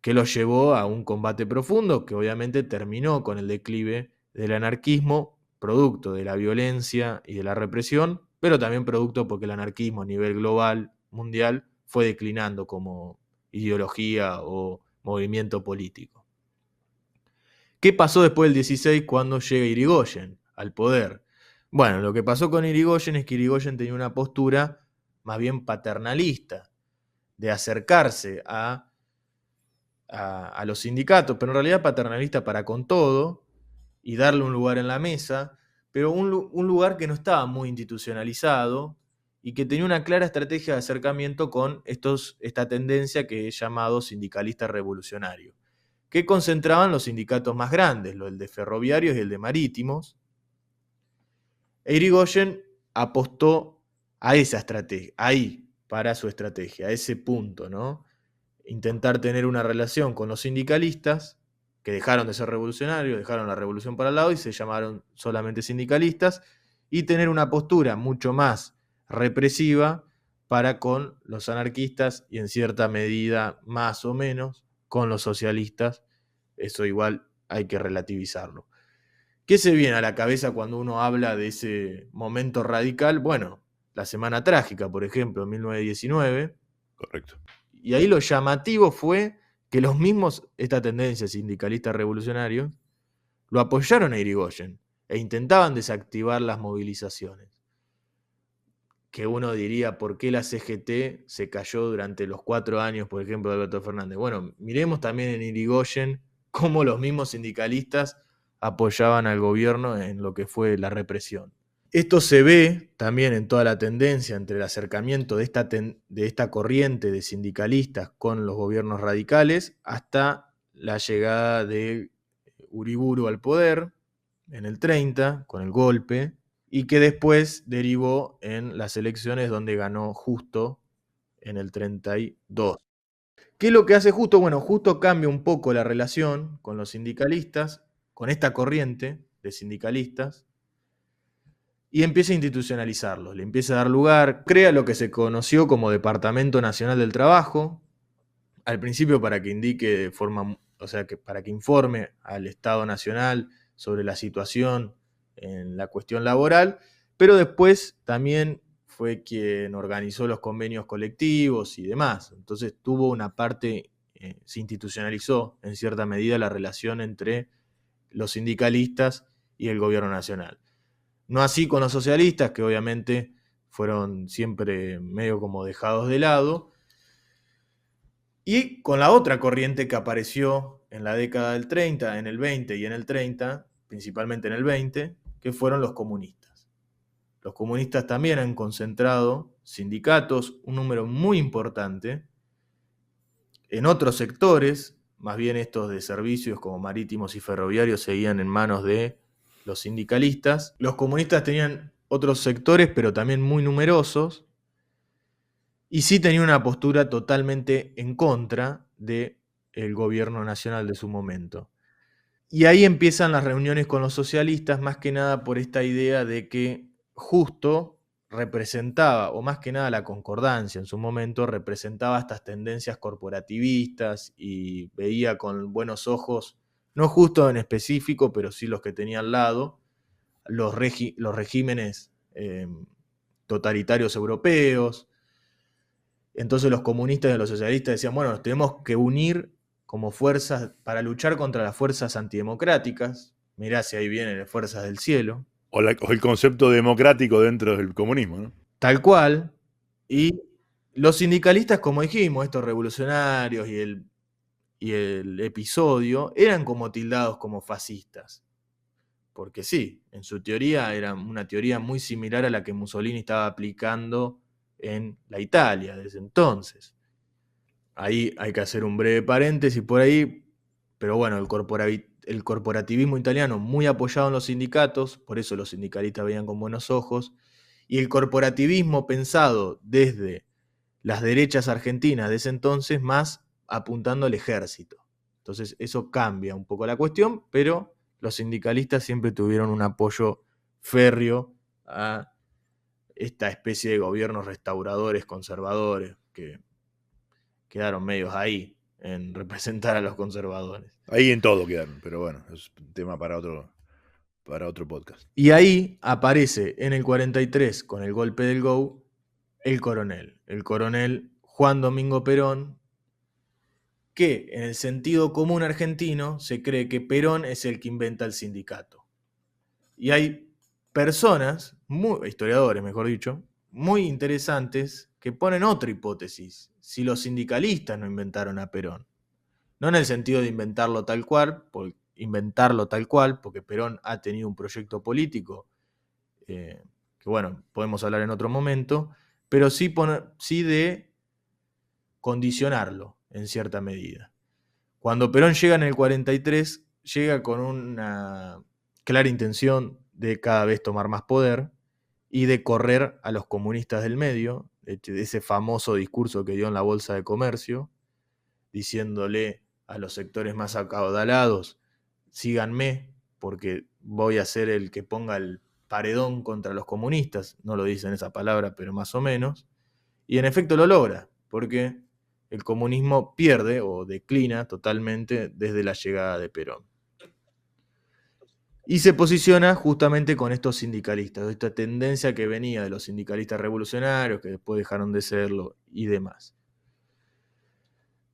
que los llevó a un combate profundo que obviamente terminó con el declive del anarquismo, producto de la violencia y de la represión, pero también producto porque el anarquismo a nivel global, mundial, fue declinando como ideología o movimiento político. ¿Qué pasó después del 16 cuando llega Irigoyen al poder? Bueno, lo que pasó con Irigoyen es que Irigoyen tenía una postura más bien paternalista, de acercarse a los sindicatos, pero en realidad paternalista para con todo, y darle un lugar en la mesa, pero un lugar que no estaba muy institucionalizado y que tenía una clara estrategia de acercamiento con esta tendencia que es llamado sindicalista revolucionario, que concentraban los sindicatos más grandes, el de ferroviarios y el de marítimos. E Irigoyen apostó a esa estrategia, ahí, para su estrategia, a ese punto, ¿no? Intentar tener una relación con los sindicalistas, que dejaron de ser revolucionarios, dejaron la revolución para el lado y se llamaron solamente sindicalistas, y tener una postura mucho más represiva para con los anarquistas y en cierta medida, más o menos, con los socialistas. Eso igual hay que relativizarlo. ¿Qué se viene a la cabeza cuando uno habla de ese momento radical? Bueno, la Semana Trágica, por ejemplo, en 1919. Correcto. Y ahí lo llamativo fue que los mismos, esta tendencia sindicalista revolucionarios, lo apoyaron a Irigoyen e intentaban desactivar las movilizaciones. Que uno diría, ¿por qué la CGT se cayó durante los 4 años, por ejemplo, de Alberto Fernández? Bueno, miremos también en Irigoyen cómo los mismos sindicalistas apoyaban al gobierno en lo que fue la represión. Esto se ve también en toda la tendencia entre el acercamiento de esta corriente de sindicalistas con los gobiernos radicales hasta la llegada de Uriburu al poder en el 30, con el golpe, y que después derivó en las elecciones donde ganó Justo en el 32. ¿Qué es lo que hace Justo? Bueno, Justo cambia un poco la relación con los sindicalistas, con esta corriente de sindicalistas, y empieza a institucionalizarlos, le empieza a dar lugar, crea lo que se conoció como Departamento Nacional del Trabajo, al principio para que indique de forma, o sea, para que informe al Estado Nacional sobre la situación en la cuestión laboral, pero después también fue quien organizó los convenios colectivos y demás. Entonces tuvo una parte, se institucionalizó en cierta medida la relación entre los sindicalistas y el gobierno nacional. No así con los socialistas, que obviamente fueron siempre medio como dejados de lado, y con la otra corriente que apareció en la década del 30, en el 20 y en el 30, principalmente en el 20, que fueron los comunistas. los comunistas también han concentrado sindicatos, un número muy importante, en otros sectores, más bien estos de servicios como marítimos y ferroviarios seguían en manos de los sindicalistas. Los comunistas tenían otros sectores, pero también muy numerosos, y sí tenían una postura totalmente en contra del gobierno nacional de su momento. Y ahí empiezan las reuniones con los socialistas, más que nada por esta idea de que Justo representaba, o más que nada la concordancia en su momento, representaba estas tendencias corporativistas y veía con buenos ojos, no Justo en específico, pero sí los que tenía al lado, los regímenes totalitarios europeos. Entonces los comunistas y los socialistas decían, bueno, nos tenemos que unir como fuerzas para luchar contra las fuerzas antidemocráticas. Mirá si ahí vienen las fuerzas del cielo. O el concepto democrático dentro del comunismo, ¿no? Tal cual. Y los sindicalistas, como dijimos, estos revolucionarios y el episodio, eran como tildados como fascistas. Porque sí, en su teoría era una teoría muy similar a la que Mussolini estaba aplicando en la Italia desde entonces. Ahí hay que hacer un breve paréntesis por ahí, pero bueno, el corporativismo italiano muy apoyado en los sindicatos, por eso los sindicalistas veían con buenos ojos, y el corporativismo pensado desde las derechas argentinas de ese entonces, más apuntando al ejército. Entonces eso cambia un poco la cuestión, pero los sindicalistas siempre tuvieron un apoyo férreo a esta especie de gobiernos restauradores, conservadores, que quedaron medios ahí en representar a los conservadores. Ahí en todo quedaron, pero bueno, es un tema para otro podcast. Y ahí aparece en el 43, con el golpe del GO, el coronel Juan Domingo Perón, que en el sentido común argentino se cree que Perón es el que inventa el sindicato. Y hay personas, historiadores mejor dicho, muy interesantes que ponen otra hipótesis, si los sindicalistas no inventaron a Perón. No en el sentido de inventarlo tal cual, porque Perón ha tenido un proyecto político, que bueno, podemos hablar en otro momento, pero sí de condicionarlo en cierta medida. Cuando Perón llega en el 43, llega con una clara intención de cada vez tomar más poder y de correr a los comunistas del medio, de ese famoso discurso que dio en la Bolsa de Comercio, diciéndole a los sectores más acaudalados, síganme porque voy a ser el que ponga el paredón contra los comunistas, no lo dice en esa palabra, pero más o menos, y en efecto lo logra, porque el comunismo pierde o declina totalmente desde la llegada de Perón. Y se posiciona justamente con estos sindicalistas, esta tendencia que venía de los sindicalistas revolucionarios, que después dejaron de serlo y demás.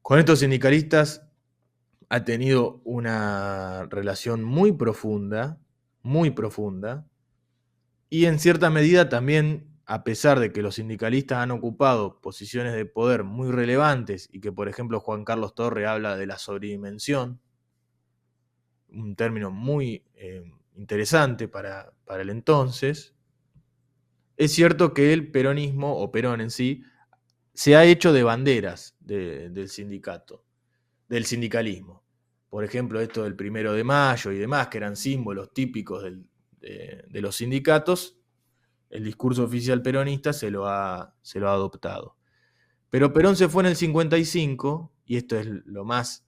Con estos sindicalistas ha tenido una relación muy profunda, y en cierta medida también, a pesar de que los sindicalistas han ocupado posiciones de poder muy relevantes y que, por ejemplo, Juan Carlos Torre habla de la sobredimensión, un término muy interesante para el entonces, es cierto que el peronismo, o Perón en sí, se ha hecho de banderas del sindicalismo. Por ejemplo, esto del 1 de mayo y demás, que eran símbolos típicos de los sindicatos, el discurso oficial peronista se lo ha adoptado. Pero Perón se fue en el 55, y esto es lo más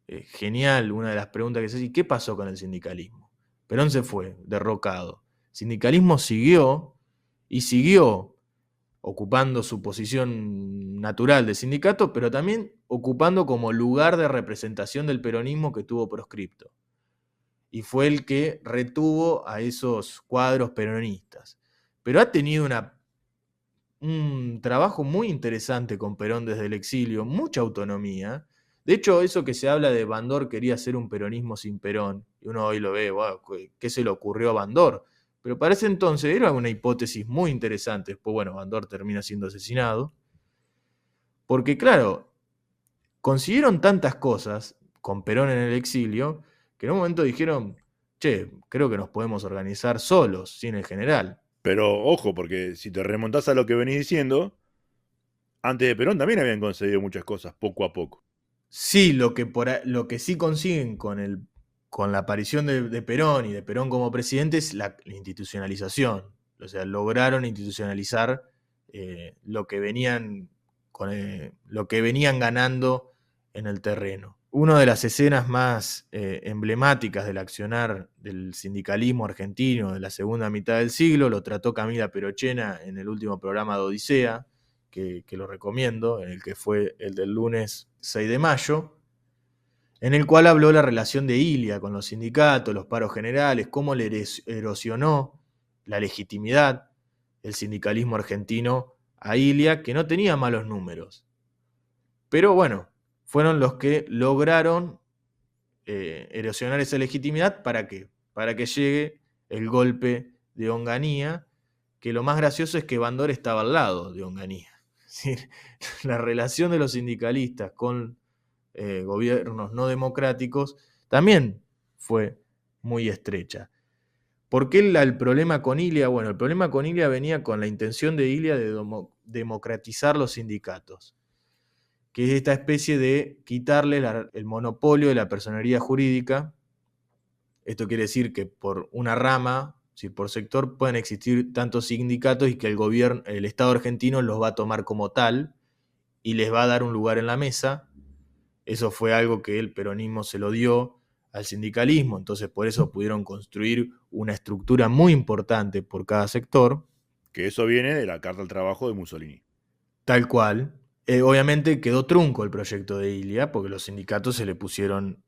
genial, una de las preguntas que se hace, ¿qué pasó con el sindicalismo? Perón se fue, derrocado. El sindicalismo siguió ocupando su posición natural de sindicato, pero también ocupando como lugar de representación del peronismo que tuvo proscripto. Y fue el que retuvo a esos cuadros peronistas. Pero ha tenido un trabajo muy interesante con Perón desde el exilio, mucha autonomía. De hecho, eso que se habla de Bandor quería hacer un peronismo sin Perón, y uno hoy lo ve, wow, ¿qué se le ocurrió a Bandor? Pero para ese entonces era una hipótesis muy interesante. Después, bueno, Bandor termina siendo asesinado. Porque, claro, consiguieron tantas cosas con Perón en el exilio, que en un momento dijeron, che, creo que nos podemos organizar solos, sin el general. Pero ojo, porque si te remontás a lo que venís diciendo, antes de Perón también habían conseguido muchas cosas, poco a poco. Sí, lo que sí consiguen con la aparición de Perón y de Perón como presidente es la institucionalización. O sea, lograron institucionalizar lo que venían lo que venían ganando en el terreno. Una de las escenas más emblemáticas del accionar del sindicalismo argentino de la segunda mitad del siglo lo trató Camila Perochena en el último programa de Odisea, que lo recomiendo, en el que fue el del lunes 6 de mayo, en el cual habló la relación de Ilia con los sindicatos, los paros generales, cómo le erosionó la legitimidad del sindicalismo argentino a Ilia, que no tenía malos números. Pero bueno, fueron los que lograron erosionar esa legitimidad. ¿Para qué? Para que llegue el golpe de Onganía, que lo más gracioso es que Bandor estaba al lado de Onganía. Es decir, la relación de los sindicalistas con gobiernos no democráticos también fue muy estrecha. ¿Por qué el problema con Ilia? Bueno, el problema con Ilia venía con la intención de Ilia de democratizar los sindicatos, que es esta especie de quitarle el monopolio de la personería jurídica. Esto quiere decir que por una rama, si por sector, pueden existir tantos sindicatos y que el Estado argentino los va a tomar como tal y les va a dar un lugar en la mesa. Eso fue algo que el peronismo se lo dio al sindicalismo, entonces por eso pudieron construir una estructura muy importante por cada sector. Que eso viene de la Carta al Trabajo de Mussolini. Tal cual. Obviamente quedó trunco el proyecto de Ilia porque los sindicatos se le pusieron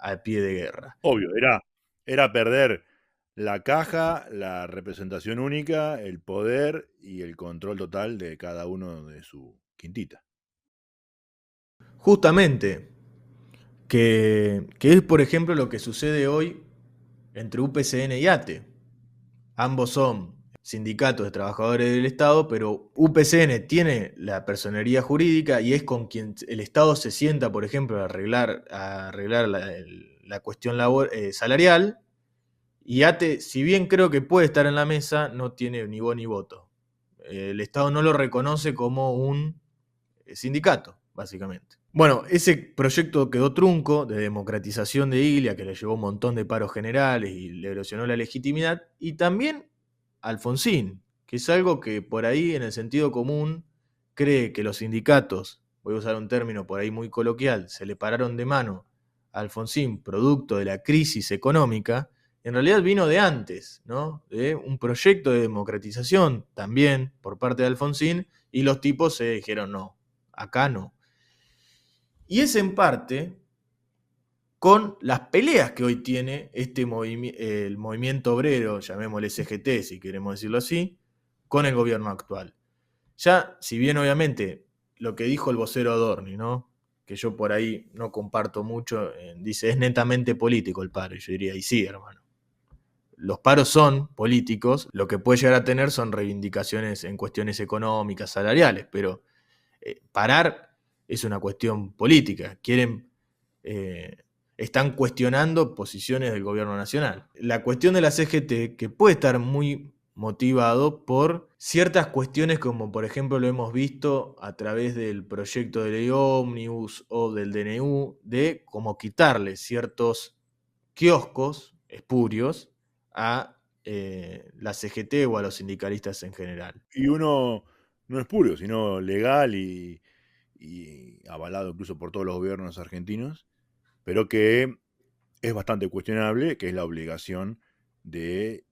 al pie de guerra. Obvio, era perder la caja, la representación única, el poder y el control total de cada uno de su quintita. Justamente, que es por ejemplo lo que sucede hoy entre UPCN y ATE. Ambos son sindicatos de trabajadores del Estado, pero UPCN tiene la personería jurídica y es con quien el Estado se sienta, por ejemplo, a arreglar la cuestión salarial. Y ATE, si bien creo que puede estar en la mesa, no tiene ni voz ni voto. El Estado no lo reconoce como un sindicato, básicamente. Bueno, ese proyecto quedó trunco de democratización de Ilia, que le llevó un montón de paros generales y le erosionó la legitimidad, y también Alfonsín, que es algo que por ahí en el sentido común cree que los sindicatos, voy a usar un término por ahí muy coloquial, se le pararon de mano a Alfonsín producto de la crisis económica. En realidad vino de antes, ¿no? De un proyecto de democratización también por parte de Alfonsín, y los tipos se dijeron no, acá no. Y es en parte con las peleas que hoy tiene el movimiento obrero, llamémosle CGT si queremos decirlo así, con el gobierno actual. Ya, si bien obviamente lo que dijo el vocero Adorni, ¿no? Que yo por ahí no comparto mucho, dice, es netamente político el paro. Y yo diría, y sí, hermano. Los paros son políticos, lo que puede llegar a tener son reivindicaciones en cuestiones económicas, salariales, pero parar es una cuestión política. Eh, están cuestionando posiciones del gobierno nacional. La cuestión de la CGT, que puede estar muy motivado por ciertas cuestiones como por ejemplo lo hemos visto a través del proyecto de ley ómnibus o del DNU, de como quitarle ciertos kioscos espurios a la CGT o a los sindicalistas en general. Y uno no es puro, sino legal y avalado incluso por todos los gobiernos argentinos, pero que es bastante cuestionable, que es la obligación de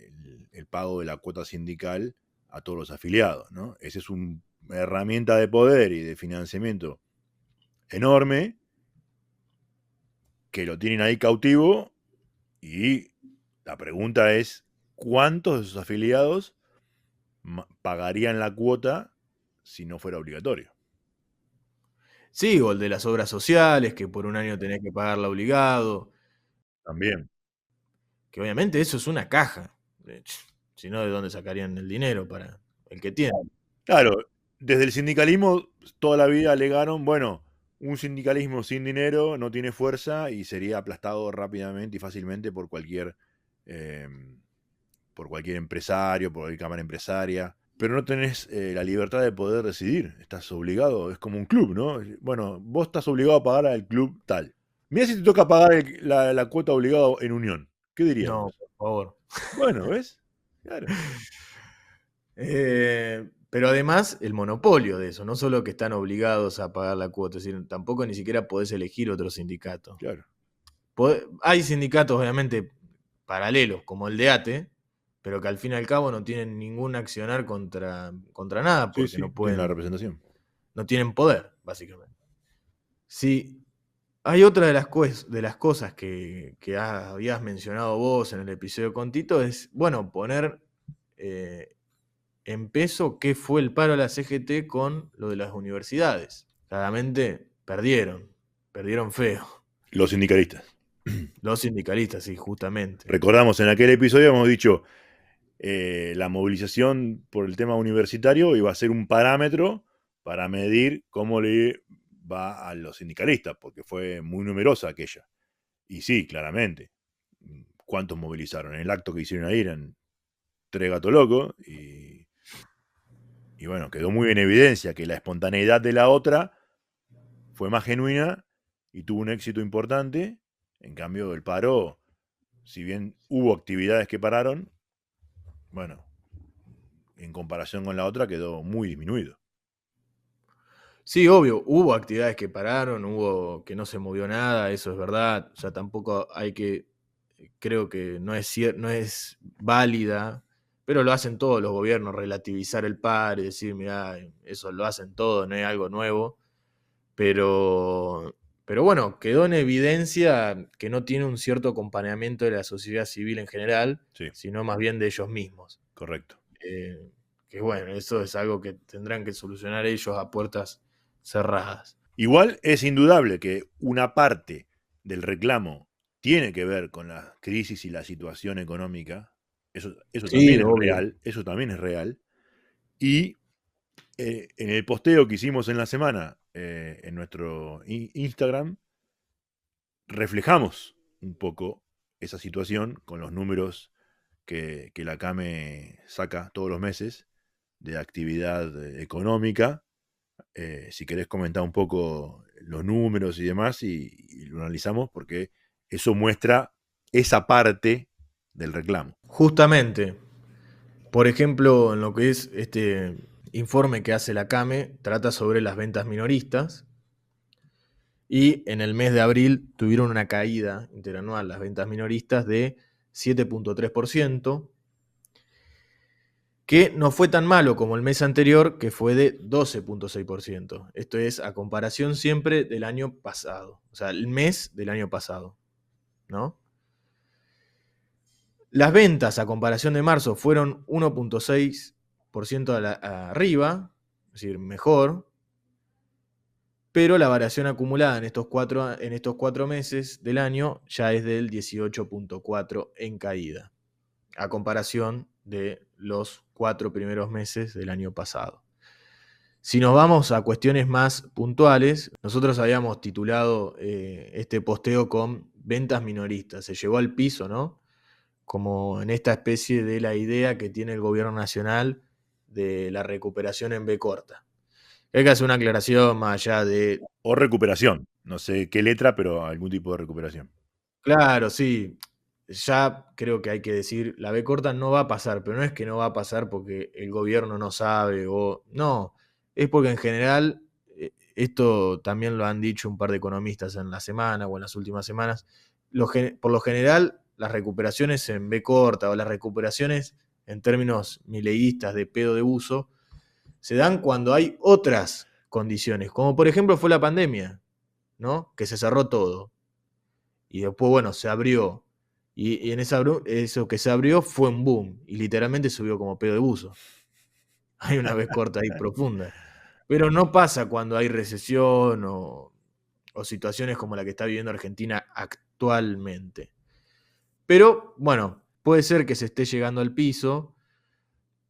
el pago de la cuota sindical a todos los afiliados, ¿no? Esa es una herramienta de poder y de financiamiento enorme que lo tienen ahí cautivo y la pregunta es, ¿cuántos de sus afiliados pagarían la cuota si no fuera obligatorio? Sí, o el de las obras sociales, que por un año tenés que pagarla obligado, También. que obviamente eso es una caja. Si no, ¿de dónde sacarían el dinero para el que tiene? Claro, desde el sindicalismo toda la vida alegaron, bueno, un sindicalismo sin dinero no tiene fuerza y sería aplastado rápidamente y fácilmente por cualquier eh, por cualquier empresario, por cualquier cámara empresaria, pero no tenés la libertad de poder decidir. Estás obligado, es como un club, ¿no? Bueno, vos estás obligado a pagar al club tal. Mirá si te toca pagar la cuota obligada en Unión. ¿Qué dirías No, vos? por favor. Bueno, ¿ves? Claro. Pero además, el monopolio de eso, no solo que están obligados a pagar la cuota, es decir, tampoco ni siquiera podés elegir otro sindicato. Claro. Hay sindicatos, obviamente, paralelos, como el de ATE, pero que al fin y al cabo no tienen ningún accionar contra nada, Sí, porque sí, no tiene la pueden, representación. no tienen poder, básicamente. Sí, hay otra de las cosas que habías mencionado vos en el episodio con Tito, es, bueno, poner en peso qué fue el paro a la CGT con lo de las universidades. Claramente perdieron feo. Los sindicalistas. Los sindicalistas, sí, justamente. Recordamos, en aquel episodio hemos dicho, la movilización por el tema universitario iba a ser un parámetro para medir cómo le va a los sindicalistas, porque fue muy numerosa aquella. Y sí, claramente. ¿Cuántos movilizaron? En el acto que hicieron ahí eran 3 gatos locos y bueno, quedó muy en evidencia que la espontaneidad de la otra fue más genuina y tuvo un éxito importante. En cambio, el paro, si bien hubo actividades que pararon, bueno, en comparación con la otra quedó muy disminuido. Sí, obvio, hubo actividades que pararon, hubo que no se movió nada, eso es verdad. O sea, tampoco hay que, creo que no es válida, pero lo hacen todos los gobiernos, relativizar el paro y decir, mira, eso lo hacen todos, no es algo nuevo. Pero bueno, quedó en evidencia que no tiene un cierto acompañamiento de la sociedad civil en general, Sí, sino más bien de ellos mismos. correcto. Que bueno, eso es algo que tendrán que solucionar ellos a puertas cerradas. Igual es indudable que una parte del reclamo tiene que ver con la crisis y la situación económica. Eso también Sí, es obvio. real. Eso también es real. Y en el posteo que hicimos en la semana en nuestro Instagram, reflejamos un poco esa situación con los números que la CAME saca todos los meses de actividad económica. Si querés comentar un poco los números y demás y lo analizamos porque eso muestra esa parte del reclamo. Justamente, por ejemplo, en lo que es este informe que hace la CAME, trata sobre las ventas minoristas. Y en el mes de abril tuvieron una caída interanual las ventas minoristas de 7,3%, que no fue tan malo como el mes anterior, que fue de 12,6%. Esto es a comparación siempre del año pasado, o sea, el mes del año pasado, ¿no? Las ventas a comparación de marzo fueron 1,6% arriba, es decir, mejor, pero la variación acumulada en estos 4 meses del año ya es del 18,4% en caída, a comparación de los 4 primeros meses del año pasado. Si nos vamos a cuestiones más puntuales, nosotros habíamos titulado este posteo con ventas minoristas. Se llevó al piso, ¿no? Como en esta especie de la idea que tiene el gobierno nacional de la recuperación en B corta. Hay que hacer una aclaración más allá de... O recuperación. No sé qué letra, pero algún tipo de recuperación. Claro, sí. Ya creo que hay que decir, la B corta no va a pasar, pero no es que no va a pasar porque el gobierno no sabe o... No, es porque en general, esto también lo han dicho un par de economistas en la semana o en las últimas semanas, por lo general las recuperaciones en B corta o las recuperaciones en términos mileístas de pedo de uso se dan cuando hay otras condiciones, como por ejemplo fue la pandemia, ¿no? Que se cerró todo. Y después, bueno, se abrió. Y en eso que se abrió fue un boom. Y literalmente subió como pedo de buzo. Hay una vez corta ahí profunda. Pero no pasa cuando hay recesión o situaciones como la que está viviendo Argentina actualmente. Pero bueno, puede ser que se esté llegando al piso.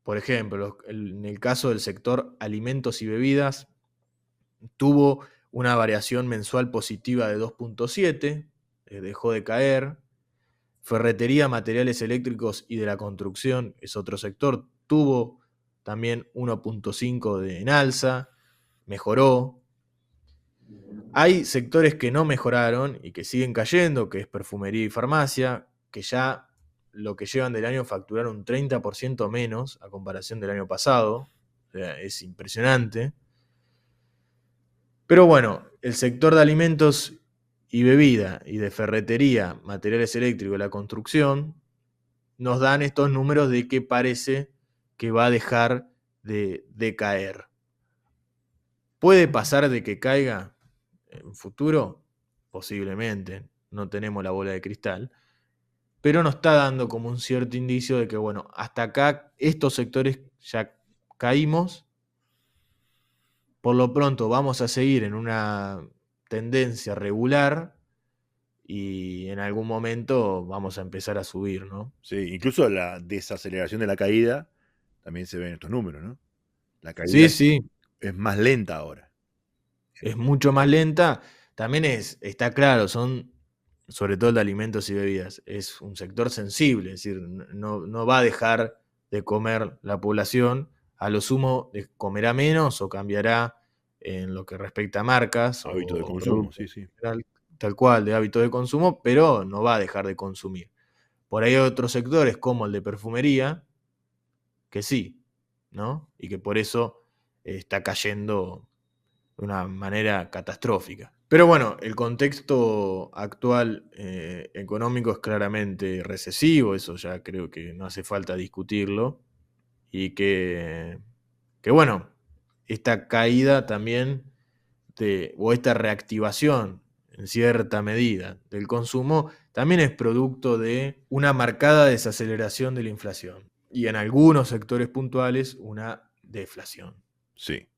Por ejemplo, en el caso del sector alimentos y bebidas, tuvo una variación mensual positiva de 2,7, dejó de caer. Ferretería, materiales eléctricos y de la construcción es otro sector. Tuvo también 1.5 en alza, mejoró. Hay sectores que no mejoraron y que siguen cayendo, que es perfumería y farmacia, que ya lo que llevan del año facturaron un 30% menos a comparación del año pasado. O sea, es impresionante. Pero bueno, el sector de alimentos y bebida y de ferretería, materiales eléctricos y la construcción nos dan estos números de que parece que va a dejar de caer. ¿Puede pasar de que caiga en un futuro? Posiblemente, no tenemos la bola de cristal, pero nos está dando como un cierto indicio de que, bueno, hasta acá estos sectores ya caímos, por lo pronto vamos a seguir en una tendencia regular y en algún momento vamos a empezar a subir, ¿no? Sí, incluso la desaceleración de la caída también se ve en estos números, ¿no? La caída Sí, sí, es más lenta ahora. es mucho más lenta. También está claro, son sobre todo el de alimentos y bebidas, es un sector sensible, es decir, no va a dejar de comer la población, a lo sumo comerá menos o cambiará en lo que respecta a marcas Hábito de o consumo, productos sí, sí. en general, tal cual, de hábito de consumo, pero no va a dejar de consumir. Por ahí hay otros sectores como el de perfumería, que sí, ¿no? Y que por eso está cayendo de una manera catastrófica. Pero bueno, el contexto actual económico es claramente recesivo, eso ya creo que no hace falta discutirlo, y que bueno, esta caída también o esta reactivación en cierta medida del consumo también es producto de una marcada desaceleración de la inflación y en algunos sectores puntuales una deflación. Sí.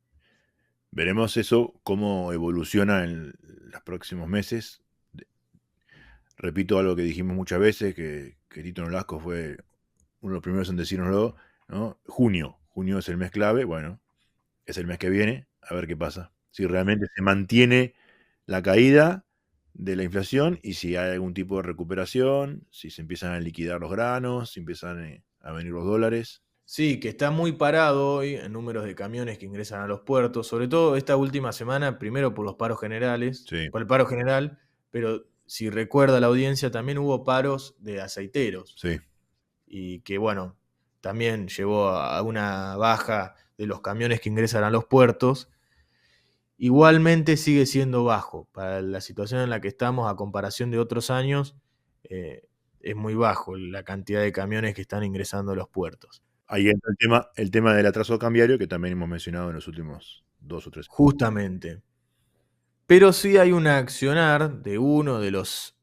Veremos eso, cómo evoluciona en los próximos meses. Repito algo que dijimos muchas veces, que Tito Nolasco fue uno de los primeros en decírnoslo, ¿no? Junio es el mes clave, bueno, es el mes que viene, a ver qué pasa. Si realmente se mantiene la caída de la inflación y si hay algún tipo de recuperación, si se empiezan a liquidar los granos, si empiezan a venir los dólares. Sí, que está muy parado hoy en números de camiones que ingresan a los puertos, sobre todo esta última semana, primero por los paros generales, Sí, por el paro general, pero si recuerda la audiencia, también hubo paros de aceiteros sí. y que bueno, también llevó a una baja de los camiones que ingresan a los puertos. Igualmente sigue siendo bajo, para la situación en la que estamos a comparación de otros años, es muy bajo la cantidad de camiones que están ingresando a los puertos. Ahí entra el tema del atraso cambiario que también hemos mencionado en los últimos 2 o 3. Justamente. Pero sí hay un accionar de uno de los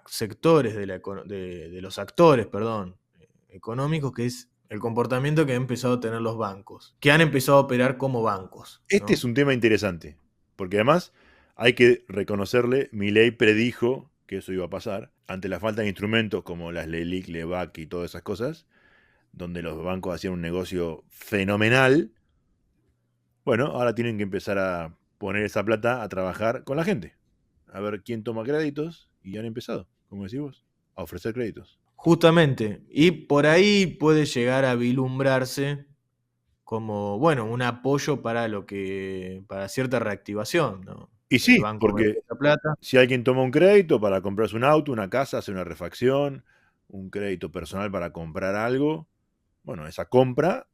sectores de los actores, perdón, económicos, que es el comportamiento que han empezado a tener los bancos, que han empezado a operar como bancos, Este es ¿no? un tema interesante, porque además hay que reconocerle, Milei predijo que eso iba a pasar, ante la falta de instrumentos como las LELIC, LEVAC y todas esas cosas, donde los bancos hacían un negocio fenomenal. Bueno, ahora tienen que empezar a poner esa plata a trabajar con la gente, a ver quién toma créditos, y han empezado, como decís vos, a ofrecer créditos. Justamente. Y por ahí puede llegar a vislumbrarse como, bueno, un apoyo para cierta reactivación, ¿no? Y El sí, banco mete porque esa plata. si alguien toma un crédito para comprarse un auto, una casa, hacer una refacción, un crédito personal para comprar algo, bueno, esa compra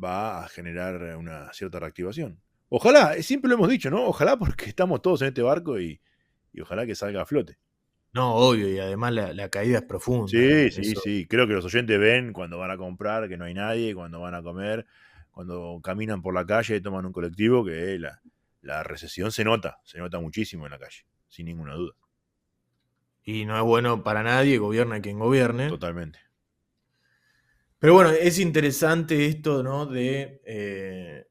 va a generar una cierta reactivación. Ojalá, siempre lo hemos dicho, ¿no? Ojalá porque estamos todos en este barco y ojalá que salga a flote. No, obvio, y además la caída es profunda. Sí, sí, Eso. sí. Creo que los oyentes ven cuando van a comprar que no hay nadie, cuando van a comer, cuando caminan por la calle y toman un colectivo, que la recesión se nota muchísimo en la calle, sin ninguna duda. Y no es bueno para nadie, gobierne quien gobierne. Totalmente. Pero bueno, es interesante esto, ¿no? De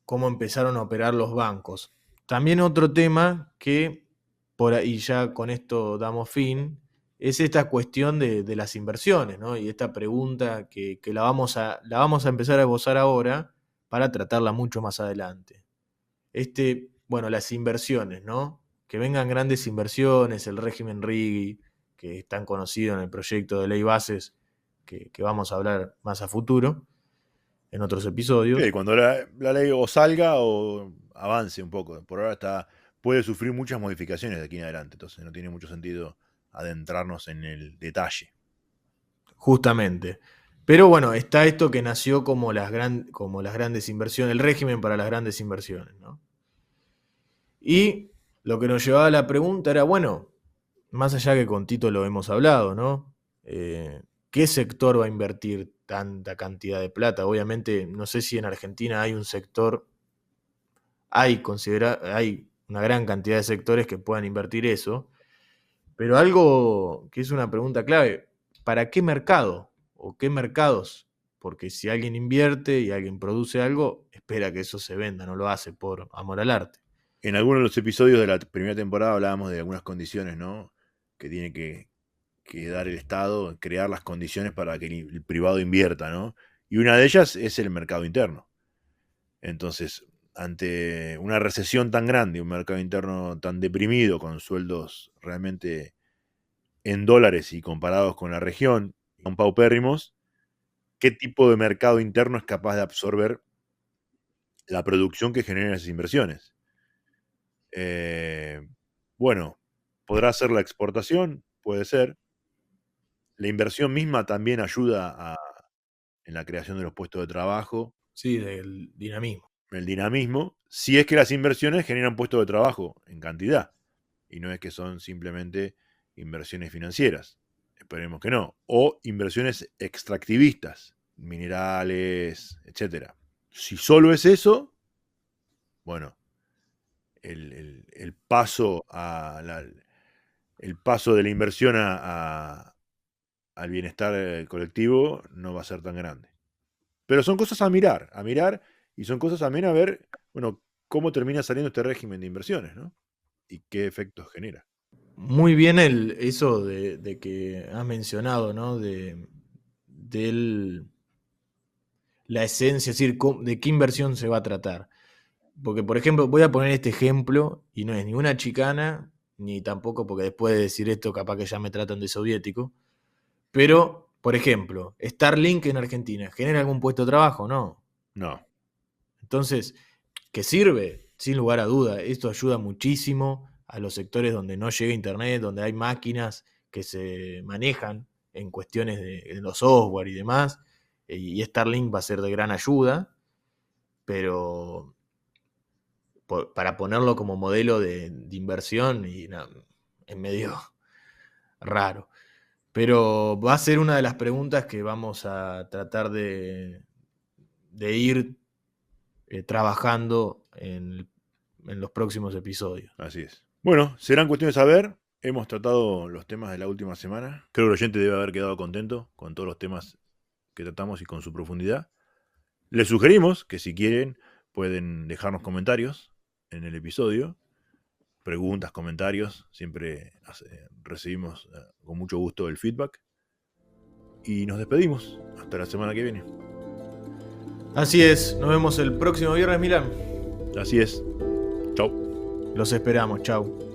cómo empezaron a operar los bancos. También otro tema que, por ahí ya con esto damos fin, es esta cuestión de las inversiones, ¿no? Y esta pregunta que la vamos a empezar a esbozar ahora para tratarla mucho más adelante. Bueno, las inversiones, ¿no? Que vengan grandes inversiones, el régimen RIGI, que es tan conocido en el proyecto de ley bases que vamos a hablar más a futuro, en otros episodios. Sí, cuando la ley o salga o avance un poco. Por ahora puede sufrir muchas modificaciones de aquí en adelante, entonces no tiene mucho sentido adentrarnos en el detalle. Justamente. Pero bueno, está esto que nació como las grandes inversiones, el régimen para las grandes inversiones, ¿no? Y lo que nos llevaba a la pregunta era, bueno, más allá que con Tito lo hemos hablado, ¿no? ¿Qué sector va a invertir tanta cantidad de plata? Obviamente, no sé si en Argentina hay un sector, hay una gran cantidad de sectores que puedan invertir eso, pero algo que es una pregunta clave, ¿para qué mercado o qué mercados? Porque si alguien invierte y alguien produce algo, espera que eso se venda, no lo hace por amor al arte. En algunos de los episodios de la primera temporada hablábamos de algunas condiciones, ¿no? Que tiene que dar el Estado, crear las condiciones para que el privado invierta, ¿no? Y una de ellas es el mercado interno. Entonces, ante una recesión tan grande, un mercado interno tan deprimido, con sueldos realmente en dólares y comparados con la región, son paupérrimos, ¿qué tipo de mercado interno es capaz de absorber la producción que generan esas inversiones? Bueno, ¿podrá ser la exportación? Puede ser. La inversión misma también ayuda en la creación de los puestos de trabajo. Sí, del dinamismo. El dinamismo, si es que las inversiones generan puestos de trabajo en cantidad, y no es que son simplemente inversiones financieras. Esperemos que no. O inversiones extractivistas, minerales, etc. Si solo es eso, bueno, el paso el paso de la inversión al bienestar colectivo no va a ser tan grande. Pero son cosas a mirar, y son cosas también a ver, bueno, cómo termina saliendo este régimen de inversiones, ¿no? Y qué efectos genera. Muy bien eso de que has mencionado, ¿no? De la esencia, es decir, de qué inversión se va a tratar. Porque, por ejemplo, voy a poner este ejemplo, y no es ni una chicana, ni tampoco, porque después de decir esto capaz que ya me tratan de soviético, pero, por ejemplo, Starlink en Argentina, ¿genera algún puesto de trabajo? No. No. Entonces, ¿qué sirve? Sin lugar a duda, esto ayuda muchísimo a los sectores donde no llega internet, donde hay máquinas que se manejan en cuestiones de los software y demás, y Starlink va a ser de gran ayuda, pero para ponerlo como modelo de inversión y no, es medio raro. Pero va a ser una de las preguntas que vamos a tratar de ir trabajando en los próximos episodios. Así es. Bueno, serán cuestiones de saber. Hemos tratado los temas de la última semana. Creo que el oyente debe haber quedado contento con todos los temas que tratamos y con su profundidad. Les sugerimos que si quieren pueden dejarnos comentarios en el episodio. Preguntas, comentarios. Siempre recibimos con mucho gusto el feedback. Y nos despedimos. Hasta la semana que viene. Así es. Nos vemos el próximo viernes, Milán. Así es. Chau. Los esperamos. Chau.